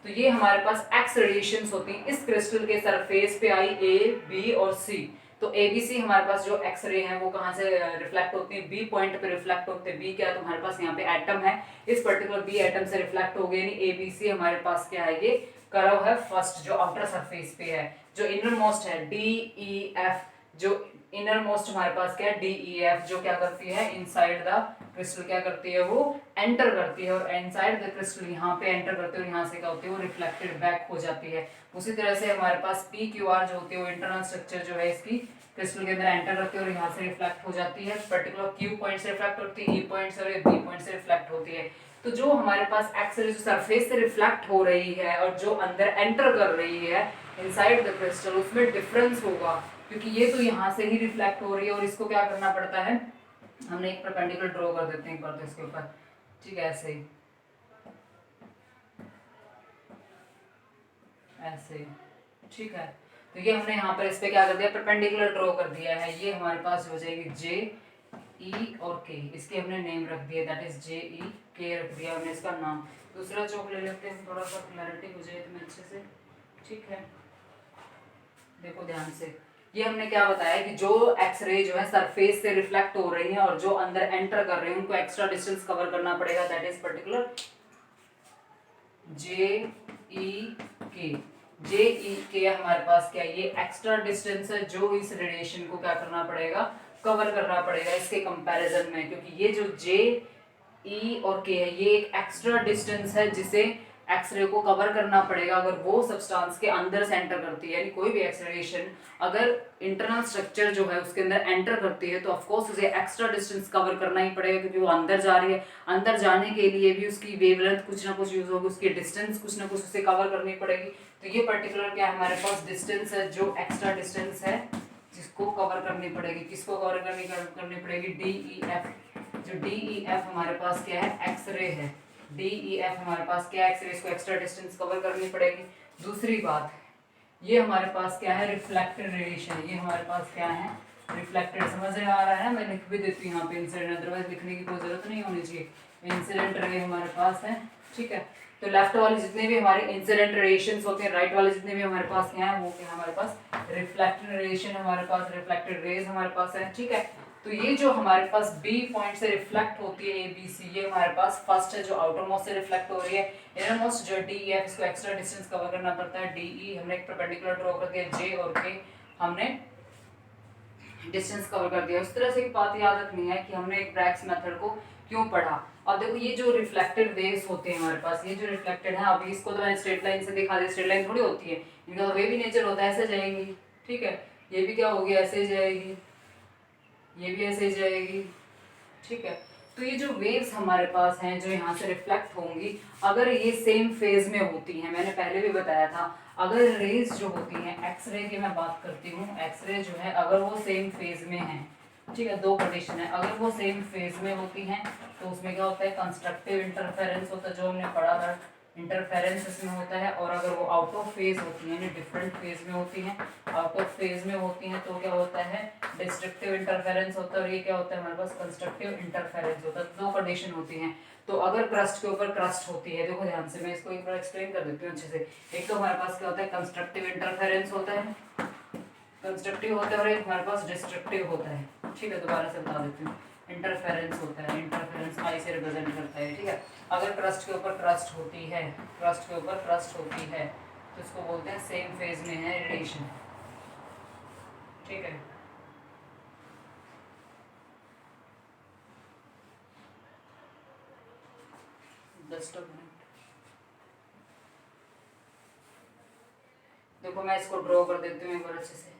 तो ये हमारे पास एक्स रेडिएशंस होती हैं, इस क्रिस्टल के सरफेस पे आई ए बी और सी, तो ABC हमारे पास जो एक्सरे है वो कहाँ से रिफ्लेक्ट होती है, बी पॉइंट पे रिफ्लेक्ट होते हैं। बी क्या है, तुम्हारे पास यहाँ पे एटम है, इस पर्टिकुलर बी एटम से रिफ्लेक्ट हो गए, यानी ABC हमारे पास क्या है, ये कर्व है फर्स्ट जो आउटर सरफेस पे है। जो इनर मोस्ट है DEF, जो इनर मोस्ट हमारे पास क्या है DEF, जो क्या करती है इनसाइड द क्रिस्टल, क्या करती है वो एंटर करती है, और इनसाइड द क्रिस्टल यहाँ पे एंटर करती है, और यहाँ से क्या होती है वो रिफ्लेक्टेड बैक हो जाती है। उसी तरह से हमारे पास PQR जो होती है वो इंटरनल स्ट्रक्चर जो है इसकी क्रिस्टल के अंदर एंटर करती है और यहाँ से रिफ्लेक्ट हो जाती है, पर्टिकुलर Q पॉइंट से रिफ्लेक्ट होती है, E पॉइंट से और B पॉइंट से रिफ्लेक्ट होती है। तो जो हमारे पास एक्स-रे जो सरफेस से रिफ्लेक्ट हो रही है और जो अंदर एंटर कर रही है इनसाइड द क्रिस्टल, उसमें डिफरेंस होगा, क्योंकि ये तो यहाँ से ही रिफ्लेक्ट हो रही है, और इसको क्या करना पड़ता है, हमने एक परपेंडिकुलर ड्रॉ कर देते हैं एक बार तो इसके ऊपर, ठीक है, ऐसे ही ऐसे, ठीक है। तो ये हमने यहाँ पर इस पे क्या कर दिया, परपेंडिकुलर ड्रॉ कर दिया है। ये हमारे पास हो जाएगी JE और K, इसके हमने नेम रख दिया, दैट इज JEK रख दिया हमने इसका नाम। दूसरा चौक ले लेते हैं, थोड़ा सा क्लैरिटी हो जाए तुम्हें अच्छे से, ठीक है। देखो ध्यान से, ये हमने क्या बताया कि जो एक्सरे जो है सरफेस से रिफ्लेक्ट हो रही है और जो अंदर एंटर कर रहे हैं उनको एक्स्ट्रा डिस्टेंस कवर करना पड़ेगा, that is particular JEK। JEK हमारे पास क्या है, ये एक्स्ट्रा डिस्टेंस है जो इस रेडिएशन को क्या करना पड़ेगा, कवर करना पड़ेगा इसके कंपैरिजन में, क्योंकि ये जो JE और K है ये एक एक्स्ट्रा डिस्टेंस है जिसे एक्सरे को कवर करना पड़ेगा अगर वो सब्सटेंस के अंदर से एंटर करती है, यानी कोई भी एक्सरेशन अगर इंटरनल स्ट्रक्चर जो है उसके अंदर एंटर करती है तो ऑफ कोर्स उसे एक्स्ट्रा डिस्टेंस कवर करना ही पड़ेगा, क्योंकि वो अंदर जा रही है। अंदर जाने के लिए भी उसकी वेवलेंथ कुछ ना कुछ यूज होगी, उसकी डिस्टेंस कुछ ना कुछ उसे कवर करनी पड़ेगी। तो ये पर्टिकुलर क्या हमारे पास डिस्टेंस है, जो एक्स्ट्रा डिस्टेंस है जिसको कवर करनी पड़ेगी, किसको कवर करनी पड़ेगी, DEF। जो DEF हमारे पास क्या है, एक्सरे है। DEF हमारे पास क्या है, एक्सरे, इसको एक्स्ट्रा डिस्टेंस कवर करनी पड़ेगी। दूसरी बात, ये हमारे पास क्या है, रिफ्लेक्टेड रेडिएशन। ये हमारे पास क्या है, रिफ्लेक्टेड, समझ में आ रहा है, मैं लिख भी देती हूँ यहाँ पे इंसिडेंट, अदरवाइज लिखने की कोई जरूरत नहीं होनी चाहिए। इंसिडेंट रे हमारे पास है, ठीक है। तो लेफ्ट वाले जितने भी हमारे इंसिडेंट रेडिएशंस होते हैं, राइट वाले जितने भी हमारे पास क्या है वो क्या हमारे पास रिफ्लेक्टेड रेडिएशन, हमारे पास रिफ्लेक्टेड रेज हमारे पास है, ठीक है। तो ये जो हमारे पास B पॉइंट से रिफ्लेक्ट होती है ABC, ये हमारे पास फर्स्ट है जो आउटर मोस्ट से रिफ्लेक्ट हो रही है। इनर मोस्ट जो DEF, इसको एक्स्ट्रा डिस्टेंस कवर करना पड़ता है। DE हमने एक परपेंडिकुलर ड्रॉ कर दिया, J और K हमने डिस्टेंस कवर कर दिया। उस तरह से एक बात याद रखनी है कि हमने एक ब्रैग्स मेथड को क्यों पढ़ा। अब देखो ये जो रिफ्लेक्टेड वेव्स होते हैं हमारे पास, ये जो रिफ्लेक्टेड है, अभी इसको तो मैंने स्ट्रेट लाइन से दिखा दिया, स्ट्रेट लाइन थोड़ी होती है, इनका वे भी नेचर होता है, ऐसे जाएंगी, ठीक है। ये भी क्या होगी, ऐसे जाएगी, ये भी ऐसे जाएगी, ठीक है। तो ये जो वेव्स हमारे पास हैं जो यहाँ से रिफ्लेक्ट होंगी, अगर ये सेम फेज में होती हैं, मैंने पहले भी बताया था, अगर रेज जो होती हैं, एक्सरे की मैं बात करती हूँ, एक्सरे जो है अगर वो सेम फेज में है, ठीक है, दो कंडीशन है, अगर वो सेम फेज में होती हैं तो उसमें क्या होता है, कंस्ट्रक्टिव इंटरफेरेंस होता है, जो हमने पढ़ा था, इंटरफेरेंस इसमें होता है। और अगर वो आउट ऑफ फेज होती हैं, डिफरेंट फेज में होती हैं, आउट ऑफ फेज में होती हैं तो क्या होता है, डिस्ट्रक्टिव इंटरफेरेंस होता है, और ये क्या होता है हमारे पास, कंस्ट्रक्टिव इंटरफेरेंस होता है। दो कंडीशन होती हैं। तो अगर क्रस्ट के ऊपर क्रस्ट होती है, देखो ध्यान से, मैं इसको एक बार एक्सप्लेन कर देती हूँ अच्छे से। एक तो हमारे पास क्या होता है, कंस्ट्रक्टिव इंटरफेरेंस होता है, कंस्ट्रक्टिव होता है, और एक हमारे पास डिस्ट्रक्टिव होता है, ठीक है। दोबारा से बता देती हूँ, इंटरफेरेंस होता है, इंटरफेरेंस आई से रिप्रेजेंट करता है, ठीक है। अगर क्रस्ट के ऊपर क्रस्ट होती है, क्रस्ट के ऊपर क्रस्ट होती है तो इसको बोलते हैं सेम फेज में है रेडिएशन, ठीक है। जस्ट अ मिनट, देखो मैं इसको ड्रॉ कर देती हूँ एक बार अच्छे से।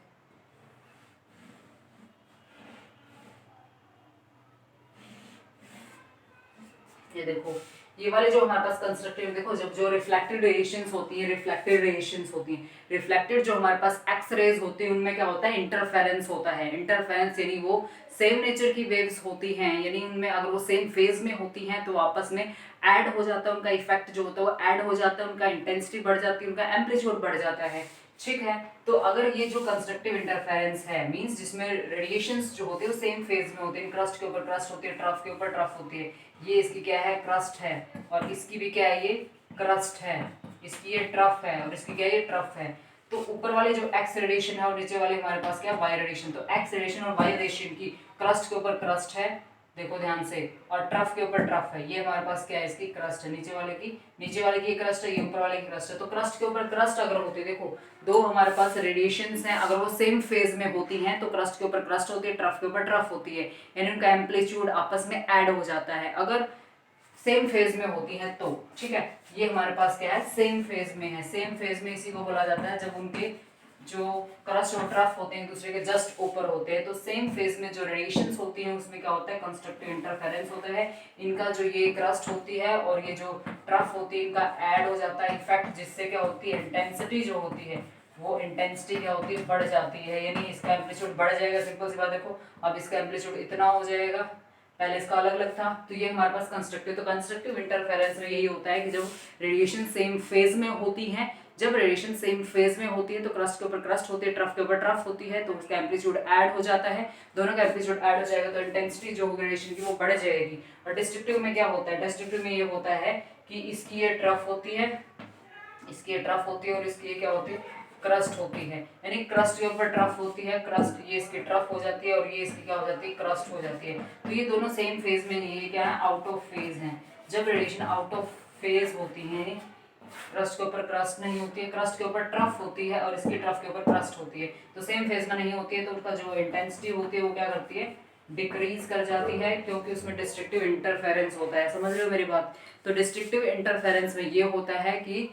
ये देखो, ये वाले जो हमारे पास कंस्ट्रक्टिव, देखो जब जो रिफ्लेक्टेड रेडिएशंस होती है, रिफ्लेक्टेड रेडिएशंस होती हैं, रिफ्लेक्टेड जो हमारे पास एक्स रेज होती है उनमें क्या होता है, इंटरफेरेंस होता है। इंटरफेरेंस यानी वो सेम नेचर की वेव्स होती हैं, यानी उनमें अगर वो सेम फेज में होती हैं तो आपस में ऐड हो जाता है, उनका इफेक्ट जो होता है वो ऐड हो जाता है, उनका इंटेंसिटी बढ़ जाती है, उनका एम्पलीट्यूड बढ़ जाता है, ठीक है। तो अगर ये जो कंस्ट्रक्टिव इंटरफेरेंस है, मींस जिसमें रेडिएशंस जो होते हैं वो सेम फेज में होते हैं, क्रस्ट के ऊपर क्रस्ट होती है, ट्रफ के ऊपर ट्रफ होती है, ये इसकी क्या है, क्रस्ट है, और इसकी भी क्या है, ये क्रस्ट है, इसकी ये ट्रफ है, और इसकी क्या है, ये ट्रफ है। तो ऊपर वाले जो एक्स रेडिएशन है और नीचे वाले हमारे पास क्या वाई रेडिएशन। तो एक्स रेडिएशन और वाई रेडिएशन की क्रस्ट के ऊपर क्रस्ट है, देखो ध्यान से, और ट्रफ के ऊपर ट्रफ है। ये हमारे पास क्या है, इसकी क्रस्ट है, नीचे वाले की क्रस्ट है, ये ऊपर वाले की क्रस्ट है। तो क्रस्ट के ऊपर क्रस्ट अगर होती है, देखो दो हमारे पास रेडिएशंस हैं, अगर वो सेम फेज में होती हैं तो क्रस्ट के ऊपर क्रस्ट होती है, ट्रफ के ऊपर ट्रफ होती है, यानी उनका एम्पलीट्यूड आपस में ऐड हो जाता है अगर सेम फेज में होती है तो। ठीक है, ये हमारे पास क्या है, सेम फेज में है। सेम फेज में इसी को बोला जाता है जब उनके जो क्रस्ट और ट्रफ होते हैं एक दूसरे के जस्ट ऊपर होते हैं। तो सेम फेज में जो रेडिएशंस होती हैं उसमें क्या होता है, कंस्ट्रक्टिव इंटरफेरेंस होता है। इनका जो ये क्रस्ट होती है और ये जो ट्रफ होती है इनका ऐड हो जाता है इफेक्ट, जिससे क्या होती है, इंटेंसिटी जो होती है वो इंटेंसिटी क्या होती है, बढ़ जाती है, यानी इसका एम्पलीट्यूड बढ़ जाएगा। सिंपल सी बात, देखो अब इसका एम्पलीट्यूड इतना हो जाएगा, पहले इसका अलग अलग था। तो ये हमारे पास कंस्ट्रक्टिव, तो कंस्ट्रक्टिव इंटरफेरेंस में यही होता है कि जब रेडिएशन सेम फेज में होती है, जब रेडिएशन सेम फेज में होती है तो क्रस्ट के ऊपर क्रस्ट होती है, ट्रफ के ऊपर ट्रफ होती है, तो उसका एम्पलीट्यूड ऐड हो जाता है। दोनों का एम्पलीट्यूड ऐड हो जाएगा तो इंटेंसिटी जो होगी रेडिएशन की वो बढ़ जाएगी। और डिस्ट्रक्टिव में क्या होता है, डिस्ट्रक्टिव में ये होता है कि इसकी ये ट्रफ होती है, इसकी ये ट्रफ होती है और इसकी ये क्या होती है, क्रस्ट होती है, यानी क्रस्ट के ऊपर ट्रफ होती है, क्रस्ट ये इसकी ट्रफ हो जाती है और ये इसकी क्या हो जाती है, क्रस्ट हो जाती है। तो ये दोनों सेम फेज में नहीं है, क्या है, आउट ऑफ फेज है। जब रेडिएशन आउट ऑफ फेज होती है, क्रस्ट के ऊपर क्रस्ट नहीं होती है, क्रस्ट के ऊपर ट्रफ होती है और इसकी ट्रफ के ऊपर क्रस्ट होती है, तो सेम फेज में नहीं होती है, तो उसका जो इंटेंसिटी होती है वो क्या करती है, डिक्रीज कर जाती है, क्योंकि उसमें डिस्ट्रक्टिव इंटरफेरेंस होता है। समझ रहे हो मेरी बात। तो डिस्ट्रक्टिव इंटरफेरेंस में ये होता है कि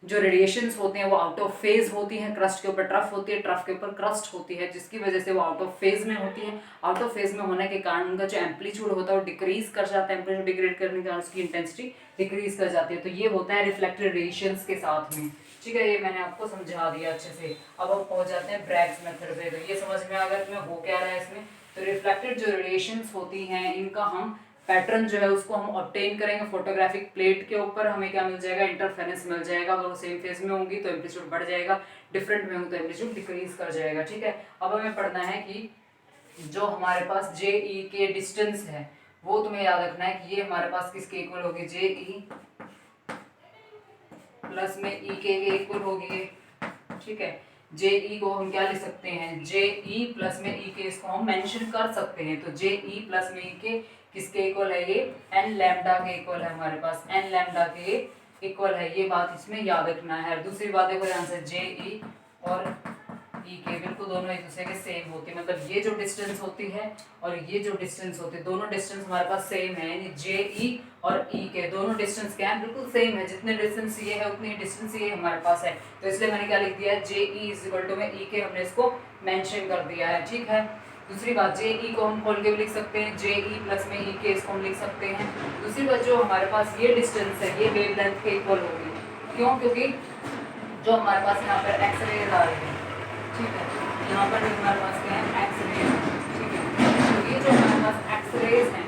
जो रेडिएशंस होते हैं वो आउट ऑफ फेज होती हैं, क्रस्ट के ऊपर ट्रफ होती है, ट्रफ के ऊपर क्रस्ट होती है, जिसकी वजह से वो आउट ऑफ फेज में होती है। आउट ऑफ फेज में होने के कारण उनका जो एम्पलीट्यूड होता है वो डिक्रीज कर जाता है, एम्पलीट्यूड डिक्रीज करने के कारण उसकी इंटेंसिटी डिक्रीज कर जाती है। तो ये होता है रिफ्लेक्टेड रेडिएशंस के साथ में। ठीक है, ये मैंने आपको समझा दिया अच्छे से। अब हम पहुंच जाते हैं ब्रैग्स मेथड पे। तो ये समझ में आ गया तुम्हें हो क्या रहा है इसमें। तो रिफ्लेक्टेड जो रेडिएशंस होती हैं इनका हम पैटर्न जो है उसको हम ऑब्टेन करेंगे फोटोग्राफिक प्लेट के ऊपर, हमें क्या मिल जाएगा, इंटरफेरेंस मिल जाएगा। अगर वो सेम फेज में होंगी तो एम्पलीट्यूड बढ़ जाएगा, डिफरेंट में होंगी तो एम्पलीट्यूड डिक्रीज कर जाएगा। ठीक है, अब हमें पढ़ना है कि जो हमारे पास जे ई के डिस्टेंस है वो तुम्हें याद रखना है कि ये हमारे पास किसके इक्वल होगी, जे ई प्लस में ई के इक्वल होगी। ठीक है, जे ई को हम क्या लिख सकते हैं, जे ई प्लस में ई के, इसको हम मेंशन कर सकते हैं। तो जे ई प्लस में ई के किसके इक्वल है, ये एन लैम्डा के इक्वल है, हमारे पास एन लैम्डा के इक्वल है। ये बात इसमें याद रखना है। दूसरी बात देखो यहाँ से, जे ई और ई के बिल्कुल दोनों एक दूसरे के सेम होते हैं, मतलब ये जो डिस्टेंस होती है और ये जो डिस्टेंस होती है दोनों डिस्टेंस हमारे पास सेम है, यानी जे ई और ई के दोनों डिस्टेंस क्या है, बिल्कुल सेम है। जितने डिस्टेंस ये है उतनी डिस्टेंस ये हमारे पास है। तो इसलिए मैंने क्या लिख दिया है, जे ई इज इक्वल टू में ई के हमने इसको मेंशन कर दिया है। ठीक है, दूसरी बात, जे ई को हम खोल के भी लिख सकते हैं, जे ई प्लस में ई के इसको हम लिख सकते हैं। दूसरी बात, जो हमारे पास ये डिस्टेंस है ये वेवलेंथ के इक्वल होगी। क्यों, क्योंकि जो हमारे पास यहाँ पर एक्स रेज आ रही है, ठीक है, यहाँ पर हमारे पास क्या है, एक्स रेज। ठीक है, तो ये जो हमारे पास एक्स रेज हैं,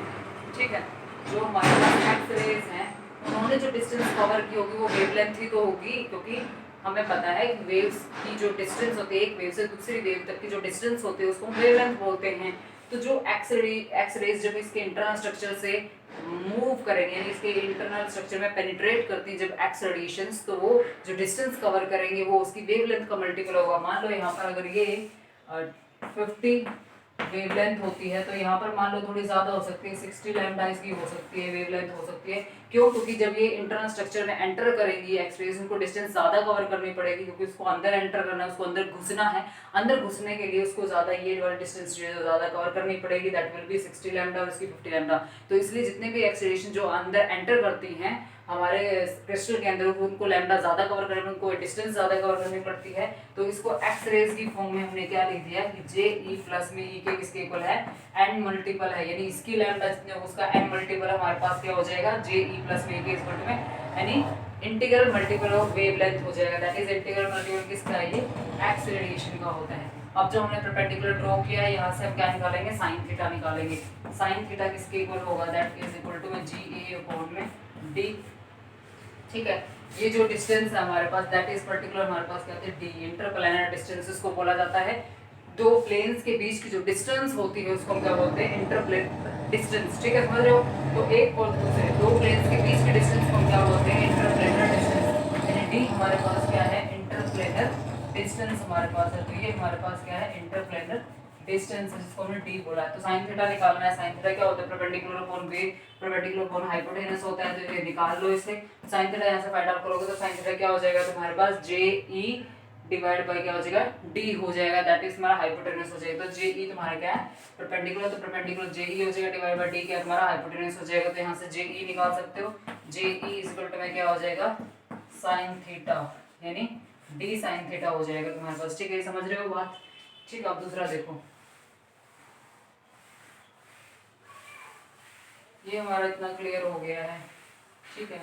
ठीक है, जो हमारे पास एक्स रेज हैं उन्होंने जो डिस्टेंस कवर की होगी वो वेवलेंथ ही तो होगी, क्योंकि हमें पता है कि वेव्स की जो डिस्टेंस होती है एक वेव से दूसरी वेव तक की जो डिस्टेंस होती है उसको हम वेवलेंथ बोलते हैं। तो जो एक्स रेज जब इसके इंटरनल स्ट्रक्चर से मूव करेंगे, यानी इसके इंटरनल स्ट्रक्चर में पेनिट्रेट करती है जब एक्स रेडिएशंस, तो वो जो डिस्टेंस कवर करेंगे वो उसकी वेवलेंथ का मल्टीपल होगा। मान लो यहाँ पर अगर ये 50 वेवलेंथ होती है तो यहाँ पर मान लो थोड़ी ज़्यादा हो सकती है, 60 लैम्डा इसकी हो सकती है, वेवलेंथ हो सकती है। क्यों, क्योंकि जब ये इंटरनल स्ट्रक्चर में एंटर करेंगी एक्सरेज, उनको डिस्टेंस ज़्यादा कवर करनी पड़ेगी, क्योंकि उसको अंदर एंटर करना है, उसको अंदर घुसना है। अंदर घुसने के लिए उसको ज़्यादा ये वाली डिस्टेंस जो है ज़्यादा कवर करनी पड़ेगी, दैट विल बी 60 लैम्डा और इसकी 50 लैम्डा। तो इसलिए जितने भी एक्सरेशन जो अंदर एंटर करती हैं हमारे क्रिस्टल के अंदर, उनको लैम्डा ज़्यादा कवर करने में उनको डिस्टेंस ज़्यादा कवर करनी पड़ती है। तो इसको एक्स रेज की फॉर्म में हमने क्या लिख दिया कि जे ई प्लस में ई के किसके इक्वल है, एन मल्टीपल है, यानी इसकी लैम्डा जितने उसका एन मल्टीपल हमारे पास क्या हो जाएगा, जे ई प्लस में ई के इक्वल में, यानी इंटीग्रल मल्टीपल ऑफ वेवलेंथ हो जाएगा। दैट इज इंटीग्रल मल्टीपल किसका है, ये एक्स रेडिएशन का होता है। अब जो हमने परपेंडिकुलर ड्रॉ किया है यहाँ से हम क्या निकालेंगे, साइन थीटा निकालेंगे। साइन थीटा किसके इक्वल होगा, दैट इज इक्वल टू में जी ए अपॉन में डी। ठीक है, ये जो डिस्टेंस है हमारे पास दैट इज पर्टिकुलर हमारे पास क्या होता है, डी, इंटरप्लेनर डिस्टेंस इसको बोला जाता है। दो प्लेन्स के बीच की जो डिस्टेंस होती है उसको हम क्या बोलते हैं, इंटरप्लेन डिस्टेंस। ठीक है, समझ रहे हो। तो एक और दूसरे दो प्लेन्स के बीच के डिस्टेंस को हम क्या बोलते हैं, इंटरप्लेनर डिस्टेंस। यानी डी हमारे पास क्या है, इंटरप्लेनर डिस्टेंस हमारे पास है, तो ये हमारे पास क्या है इंटरप्लेनर डिस्टेंस, जिसको हमने डी बोला है। तो साइन थीटा निकालना है। साइन थीटा क्या होता है, perpendicular upon base, perpendicular upon hypotenuse होता है, तो ये निकाल लो इसे। साइन थीटा यहाँ से फाइंड आउट करोगे तो साइन थीटा क्या हो जाएगा तुम्हारे पास, जे ई डिवाइड बाय क्या हो जाएगा, डी हो जाएगा, दैट इज हमारा हाइपोटेनस हो जाएगा। तो जे ई तुम्हारा क्या है परपेंडिकुलर, तो परपेंडिकुलर जे ई हो जाएगा डिवाइड बाय डी क्या तुम्हारा हाइपोटेनस हो जाएगा। तो यहाँ से जे ई निकाल सकते हो। जे ई इज इक्वल टू में क्या हो जाएगा साइन थीटा, यानी डी साइन थीटा हो जाएगा तुम्हारे पास। ठीक है, समझ रहे हो बात? ठीक है, अब दूसरा देखो, ये हमारा इतना क्लियर हो गया है। ठीक है,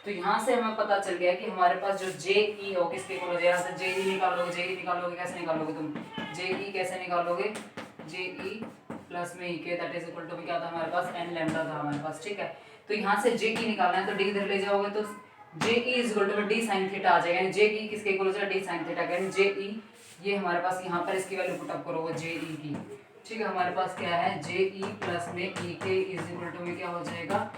तो यहाँ से हमें पता चल गया कि हमारे पास जो जे ई हो किसके इक्वल हो जाएगा। यहाँ से जे ई निकालोगे, जे ई निकालोगे कैसे निकालोगे तुम, जे ई कैसे निकालोगे, जे ई प्लस में ई के दैट इज इक्वल टू क्या था हमारे पास, एन लैम्डा था हमारे पास। ठीक है, तो यहाँ से जे ई निकालना है, तो डी इधर ले जाओगे तो J E is equal to D sine theta आ जाएगा, यानी जे ई किसके इक्वल हो जाएगा, डी साइन थीटा, यानी जे ई ये हमारे पास यहाँ पर इसकी वैल्यू पुट अप करोगे जे ई की। ठीक है, हमारे पास क्या है जे ई प्लस में ई के इज इक्वल टू में क्या हो जाएगा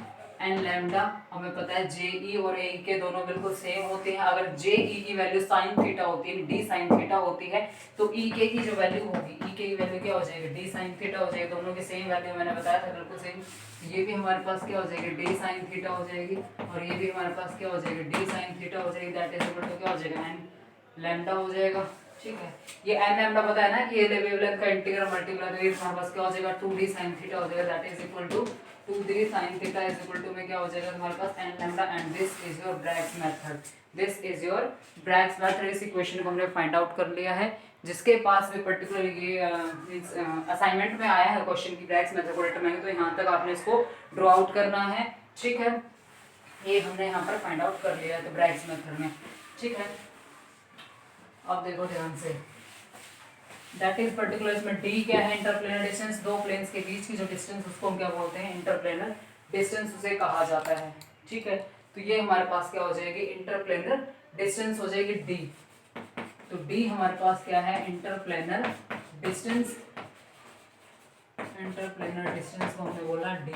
एन लैम्डा। हमें पता है जे ई और ए के दोनों बिल्कुल सेम होते हैं। अगर जे ई की वैल्यू साइन थीटा होती है, डी साइन थीटा होती है, तो ई के की जो वैल्यू होगी, ई के की वैल्यू क्या हो जाएगी, डी साइन थीटा हो जाएगी। दोनों की सेम वैल्यू मैंने बताया था बिल्कुल सेम। ये भी हमारे पास क्या हो जाएगी, डी साइन थीटा हो जाएगी, और ये भी हमारे पास क्या हो जाएगी, डी साइन थीटा हो जाएगी, दैट इज इक्वल टू क्या हो जाएगा एन लैम्डा हो जाएगा। ठीक है, ये एन लैम्डा पता है ना कि ये वेवलेंथ का इंटीग्रल मल्टीप्लाई, तो ये हमारे पास क्या हो जाएगा 2d sin थीटा हो जाएगा, that is equal to 2d sin theta is equal to में क्या हो जाएगा तुम्हारे पास n lambda, and this is your Bragg's method. This is your Bragg's method. इस इक्वेशन को हमने फाइंड आउट कर लिया है। जिसके पास भी पर्टिकुलर ये असाइनमेंट में आया है क्वेश्चन की ब्रैग्स मेथड को डिटरमाइन, तो यहाँ तक आपने इसको ड्रॉ आउट करना है। ठीक है, ये हमने यहाँ पर फाइंड आउट कर लिया है तो ब्रैग्स मेथड में। ठीक है, अब देखो ध्यान से, दैट इज पर्टिकुलर, इसमें डी क्या है, इंटरप्लेनर डिस्टेंस, दो प्लेन्स के बीच की जो डिस्टेंस उसको हम क्या बोलते हैं, इंटरप्लेनर डिस्टेंस उसे कहा जाता है। ठीक है, तो ये हमारे पास क्या हो जाएगी, इंटरप्लेनर डिस्टेंस हो जाएगी डी। तो डी हमारे पास क्या है, इंटरप्लेनर डिस्टेंस, इंटरप्लेनर डिस्टेंस को हमने बोला डी।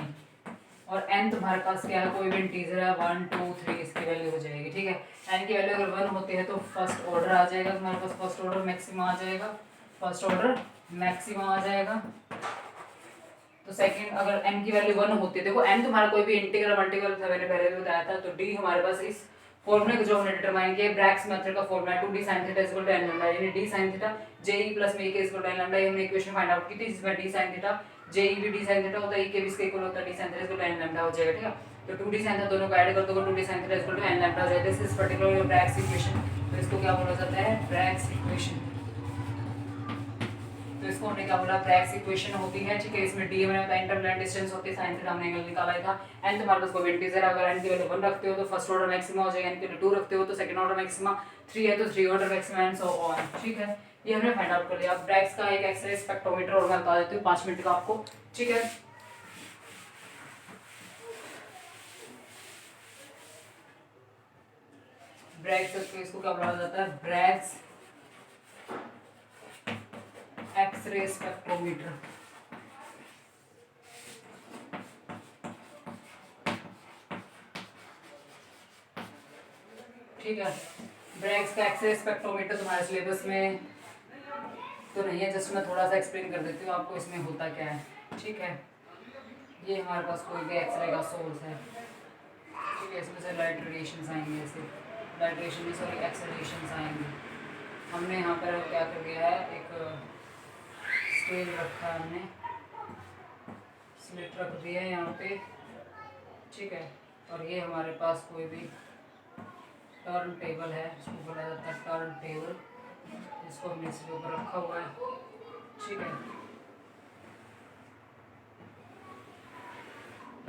और एन तुम्हारे पास क्या है, कोई भी इंटीजर है 1 2 3 इसकी वैल्यू हो जाएगी। ठीक है, एन की वैल्यू अगर 1 होती है तो फर्स्ट ऑर्डर आ जाएगा तुम्हारे पास, फर्स्ट ऑर्डर मैक्सिमा आ जाएगा, फर्स्ट ऑर्डर मैक्सिमा आ जाएगा। तो सेकंड अगर एन की वैल्यू 1 होती है, देखो एन तुम्हारा कोई भी इंटीग्रल मल्टीपल था, मैंने पहले भी बताया था। तो डी हमारे पास इस फॉर्मूले को जो हमने डिटरमाइन किया ब्रैग्स मेथड का formula 2d sin theta equal to n lambda, यानी d sin थीटा जे ई प्लस में e के इक्वल टू n लैम्डा। ये हमने इक्वेशन फाइंड आउट की थी जिसमें d sin थीटा जे ई भी d sin थीटा होता है, e के भी इसके इक्वल होता है, d sin theta equal to n lambda हो जाएगा। ठीक है, तो 2d sin थीटा दोनों को ऐड कर दोगे 2d sin theta equal to n lambda हो जाएगा। This is particular Bragg's equation. तो इसको क्या बोला जाता है, ब्रैग्स इक्वेशन। तो इसको हमने क्या बोला, ब्रैग्स इक्वेशन होती है। ठीक है, इसमें डी मैंने बताया इंटरप्लेनर डिस्टेंस होती है, sin थीटा हमने एंगल निकाला था। एन तुम्हारे पास कोई इंटीजर अगर एन की वैल्यू 1 रखते हो तो फर्स्ट ऑर्डर मैक्सिमा हो जाएगा, एन की वैल्यू 2 रखते हो तो सेकंड ऑर्डर मैक्सिमा, 3 है तो 3 order maxima and so on. ठीक है, ये हमने फाइंड आउट कर लिया। अब ब्रैग्स का एक एक्सरे स्पेक्ट्रोमीटर और मैं बता देती हूँ 5 मिनट का आपको। ठीक है, ब्रैग्स इसको क्या बोला जाता है, ब्रैग्स एक्सरे स्पेक्ट्रोमीटर। ठीक है, ब्रैग्स का एक्सरे स्पेक्ट्रोमीटर तुम्हारे सिलेबस में तो नहीं है, जस्ट मैं थोड़ा सा एक्सप्लेन कर देती हूँ आपको इसमें होता क्या है। ठीक है, ये हमारे पास कोई भी एक्सरे का सोर्स है। ठीक है, इसमें से लाइट रेडिएशंस आएंगे, ऐसे लाइट रेडिएशन में सॉरी एक्सरेशंस आएंगे। हमने यहाँ पर क्या कर दिया है, एक स्केल रखा है, हमने स्लिट रख दिया है यहाँ पे। ठीक है, और ये हमारे पास कोई भी टर्न टेबल है, इसको बोला जाता है टर्न टेबल, इसको हमने इसके ऊपर रखा हुआ है। ठीक है,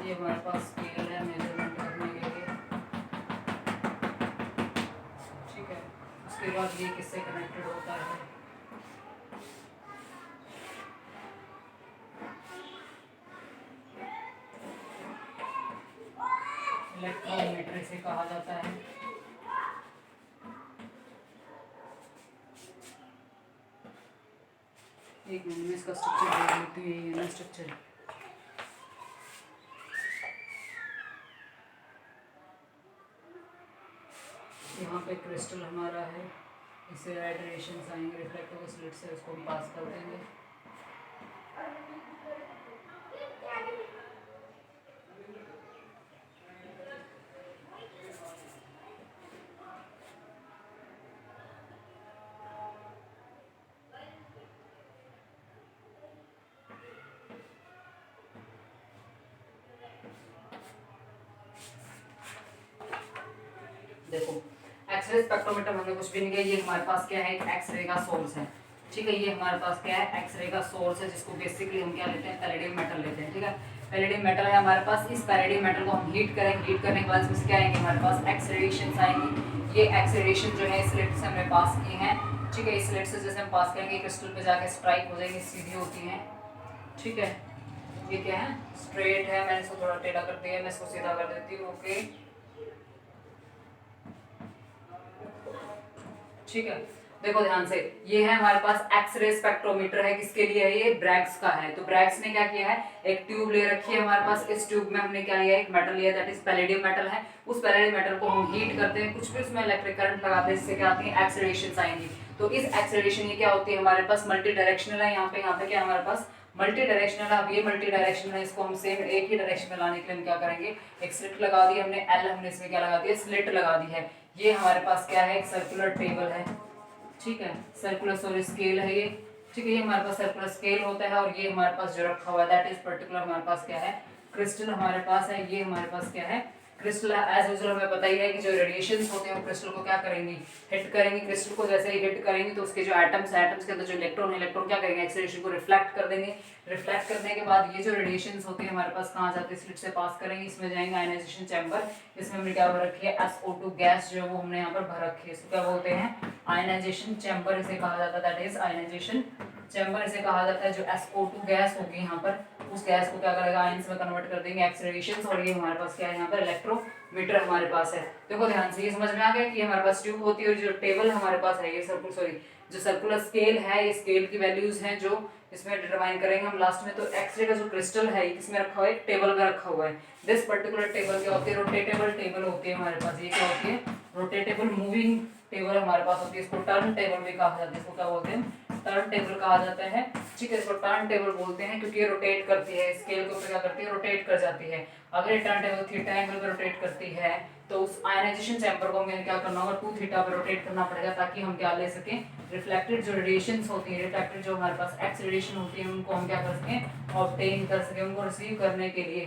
ये हमारे पास स्केल है मेजरमेंट करने के लिए। ठीक है, उसके बाद ये किससे कनेक्टेड होता है, इलेक्ट्रोमीटर इसे कहा जाता है। एक मिनट में इसका स्ट्रक्चर देख लेती हूँ, यही है ना स्ट्रक्चर। यहाँ पे क्रिस्टल हमारा है, इससे रेडिएशन आएंगे, रिफ्लेक्ट होकर स्लिट से उसको हम पास कर देंगे। देखो एक्सरे स्पेक्ट्रोमीटर हमने कुछ भी नहीं किया, ये हमारे पास क्या है, एक्सरे का सोर्स है। ठीक है, ये हमारे पास क्या है, एक्सरे का सोर्स है, जिसको बेसिकली हम क्या लेते हैं, पैलेडियम मेटल लेते हैं। ठीक है, पैलेडियम मेटल है हमारे पास। इस पैलेडियम मेटल को हम हीट करेंगे, हीट करने के बाद इसमें क्या आएंगे, हमारे पास एक्स रेडिएशन आएंगी। ये एक्स रेडिएशन जो है स्लिट से हमने पास किए हैं। ठीक है, इस स्लिट से जैसे हम पास करेंगे क्रिस्टल पे जाके स्ट्राइक हो जाएंगी, सीधी होती हैं। ठीक है, ये क्या है, स्ट्रेट है, मैंने इसको थोड़ा टेढ़ा कर दिया, मैं इसको सीधा कर देती हूँ। ओके, ठीक है, देखो ध्यान से, ये है हमारे पास एक्सरे स्पेक्ट्रोमीटर है। किसके लिए है ये, ब्रैग्स का है। तो ब्रैग्स ने क्या किया है, एक ट्यूब ले रखी है हमारे पास। इस ट्यूब में हमने क्या लिया है, एक मेटल लिया, दैट इज पैलेडियम मेटल है। उस पैलेडियम मेटल को हम हीट करते हैं, कुछ भी उसमें इलेक्ट्रिक करंट लगाते हैं, इससे क्या आती है, एक्स रेडिएशंस आएंगी। तो इस एक्स रेडिएशन ये क्या होती है हमारे पास, मल्टी डायरेक्शनल है। यहाँ पे क्या हमारे पास मल्टी डायरेक्शनल है। अब ये मल्टी डायरेक्शनल है, इसको हम सेम एक ही डायरेक्शन में लाने के लिए हम क्या करेंगे, एक स्लिट लगा दी हमने, एल हमने इसमें क्या लगा दिया, स्लिट लगा दी है। ये हमारे पास क्या है, एक सर्कुलर टेबल है। ठीक है, सर्कुलर सॉरी स्केल है ये। ठीक है, ये हमारे पास सर्कुलर स्केल होता है। और ये हमारे पास जो रखा हुआ है दैट इज पर्टिकुलर हमारे पास क्या है, क्रिस्टल हमारे पास है। ये हमारे पास क्या है, क्रिस्टल। एज यूजुअल हमें पता ही है कि जो रेडिएशंस होते हैं वो क्रिस्टल को क्या करेंगी, हिट करेंगी। क्रिस्टल को जैसे ही हिट करेंगी तो उसके जो एटम्स है, एटम्स के अंदर जो इलेक्ट्रॉन है, इलेक्ट्रॉन क्या करेंगे, एक्स रेडिएशन को रिफ्लेक्ट कर देंगे। रिफ्लेक्ट करने के बाद ये जो रेडिएशंस होती है हमारे पास कहाँ जाती है, स्लिट से पास करेंगे, इसमें जाएंगे आयनाइजेशन चैम्बर। इसमें हमने क्या भर रखी है, SO2 गैस जो है वो हमने यहाँ पर भर रखी है। इसको क्या बोलते हैं, आयनाइजेशन चैम्बर इसे कहा जाता है, दैट इज आयनाइजेशन चैम्बर इसे कहा जाता है। जो SO2 गैस होगी यहाँ पर, उस गैस को क्या करेगा, आयंस में कन्वर्ट कर देंगे, एक्स रेडिएशंस। और ये हमारे पास क्या है, यहाँ पर इलेक्ट्रोमीटर हमारे पास है। देखो ध्यान से, ये समझ में आ गया कि हमारे पास ट्यूब होती है और जो टेबल हमारे पास है, ये जो सर्कुलर स्केल है, ये स्केल की वैल्यूज हैं जो इसमें डिटरमाइन करेंगे हम लास्ट में। तो एक्सरे का जो क्रिस्टल है ये किसमें रखा हुआ है, टेबल में रखा हुआ है। दिस पर्टिकुलर टेबल क्या होती है, रोटेटेबल टेबल होती है हमारे पास। ये क्या होती है, रोटेटेबल मूविंग टेबल हमारे पास होती है। इसको टर्न टेबल भी कहा जाता है। इसको क्या बोलते हैं, टर्न टेबल कहा जाता है। ठीक है, इसको टर्न टेबल बोलते हैं क्योंकि ये रोटेट करती है, स्केल के ऊपर क्या करती है, रोटेट कर जाती है। अगर ये टर्न टेबल थीटा एंगल पे रोटेट करती है तो उस आयनाइजेशन चैम्बर को हमें क्या करना होगा, 2 थीटा पे रोटेट करना पड़ेगा, ताकि हम क्या ले सकें, रिफ्लेक्टेड जो रेडिएशंस होती है, रिफ्लेक्टेड जो हमारे पास एक्स रेडिएशन होती है, उनको हम क्या कर सकें, ऑब्टेन कर सकें, उनको रिसीव करने के लिए।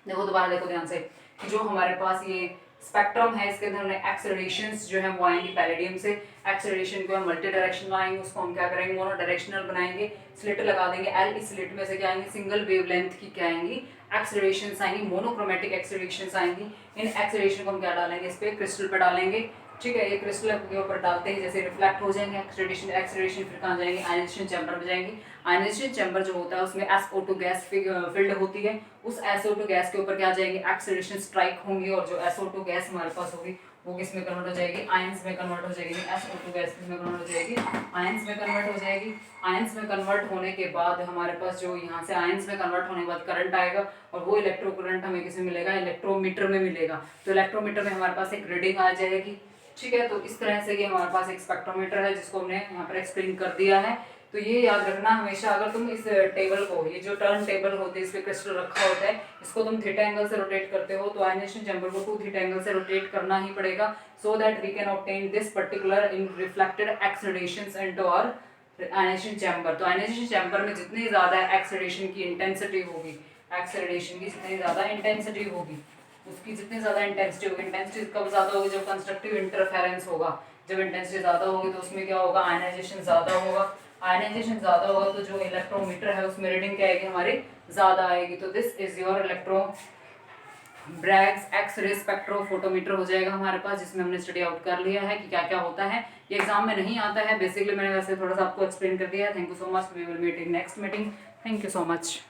देखो दोबारा देखो ध्यान से कि जो हमारे पास ये स्पेक्ट्रम है, इसके अंदर हमने एक्स रेडिएशंस जो है वो आएंगी पैलेडियम से। एक्स रेडिएशन को हम मल्टी डायरेक्शनल आएंगे, उसको हम क्या करेंगे, मोनो डायरेक्शनल बनाएंगे, स्लिट लगा देंगे एल। इस स्लिट में से क्या आएंगी, सिंगल वेवलेंथ की क्या आएंगी, एक्स रेडिएशंस आएंगी, मोनोक्रोमेटिक एक्स रेडिएशंस आएंगी। इन एक्स रेडिएशन को हम क्या डालेंगे, इस पे क्रिस्टल पे डालेंगे। ठीक है, ये क्रिस्टल के ऊपर डालते ही जैसे रिफ्लेक्ट हो जाएंगे एक्स रेडिएशन फिर कहाँ जाएंगे, आयनाइजेशन चैम्बर में जाएंगे। आयनाइजेशन चैम्बर जो होता है उसमें SO2 गैस फिल्ड होती है। उस SO2 गैस के ऊपर क्या जाएंगे, एक्स रेडिएशन स्ट्राइक होंगी, और जो SO2 गैस हमारे पास होगी वो किस में कन्वर्ट हो जाएगी, आयंस में कन्वर्ट हो जाएगी। SO2 गैस किस में कन्वर्ट हो जाएगी, आयंस में कन्वर्ट हो जाएगी। आयंस में कन्वर्ट होने के बाद हमारे पास जो यहाँ से आयंस में कन्वर्ट होने के बाद करंट आएगा, और वो इलेक्ट्रो करंट हमें किसमें मिलेगा, इलेक्ट्रोमीटर में मिलेगा। तो इलेक्ट्रोमीटर में हमारे पास एक रीडिंग आ जाएगी। ठीक है, तो इस तरह से ये हमारे पास एक स्पेक्ट्रोमीटर है जिसको हमने यहाँ पर एक्सप्लेन कर दिया है। तो ये याद रखना हमेशा, अगर तुम इस टेबल को, ये जो टर्न टेबल होती है, इस पे क्रिस्टल रखा होता है, इसको तुम थीटा एंगल से रोटेट करते हो, तो आयनाइजेशन चैम्बर को 2 थीटा एंगल से रोटेट करना ही पड़ेगा, so that we can obtain this particular in reflected X radiations into our ionisation chamber. तो आयनाइजेशन चैम्बर में जितनी ज्यादा एक्स रेडिएशन की इंटेंसिटी होगी, एक्स रेडिएशन की जितनी ज्यादा इंटेंसिटी होगी, उसकी जितनी ज्यादा इंटेंसिटी होगी, इंटेंसिटी कब ज्यादा होगी, जब कंस्ट्रक्टिव इंटरफेरेंस होगा। जब इंटेंसिटी ज्यादा होगी तो उसमें क्या होगा, आयनाइजेशन ज्यादा होगा। आयनाइजेशन ज्यादा होगा तो जो इलेक्ट्रोमीटर है उसमें रीडिंग क्या आएगी, हमारी ज्यादा आएगी। तो this is your Bragg's X ray spectrophotometer हो जाएगा हमारे पास, जिसमें हमने स्टडी आउट कर लिया है कि क्या क्या होता है। ये एग्जाम में नहीं आता है, बेसिकली मैंने वैसे थोड़ा सा आपको एक्सप्लेन कर दिया है। Thank you so much, we will meet in next meeting. Thank you so much.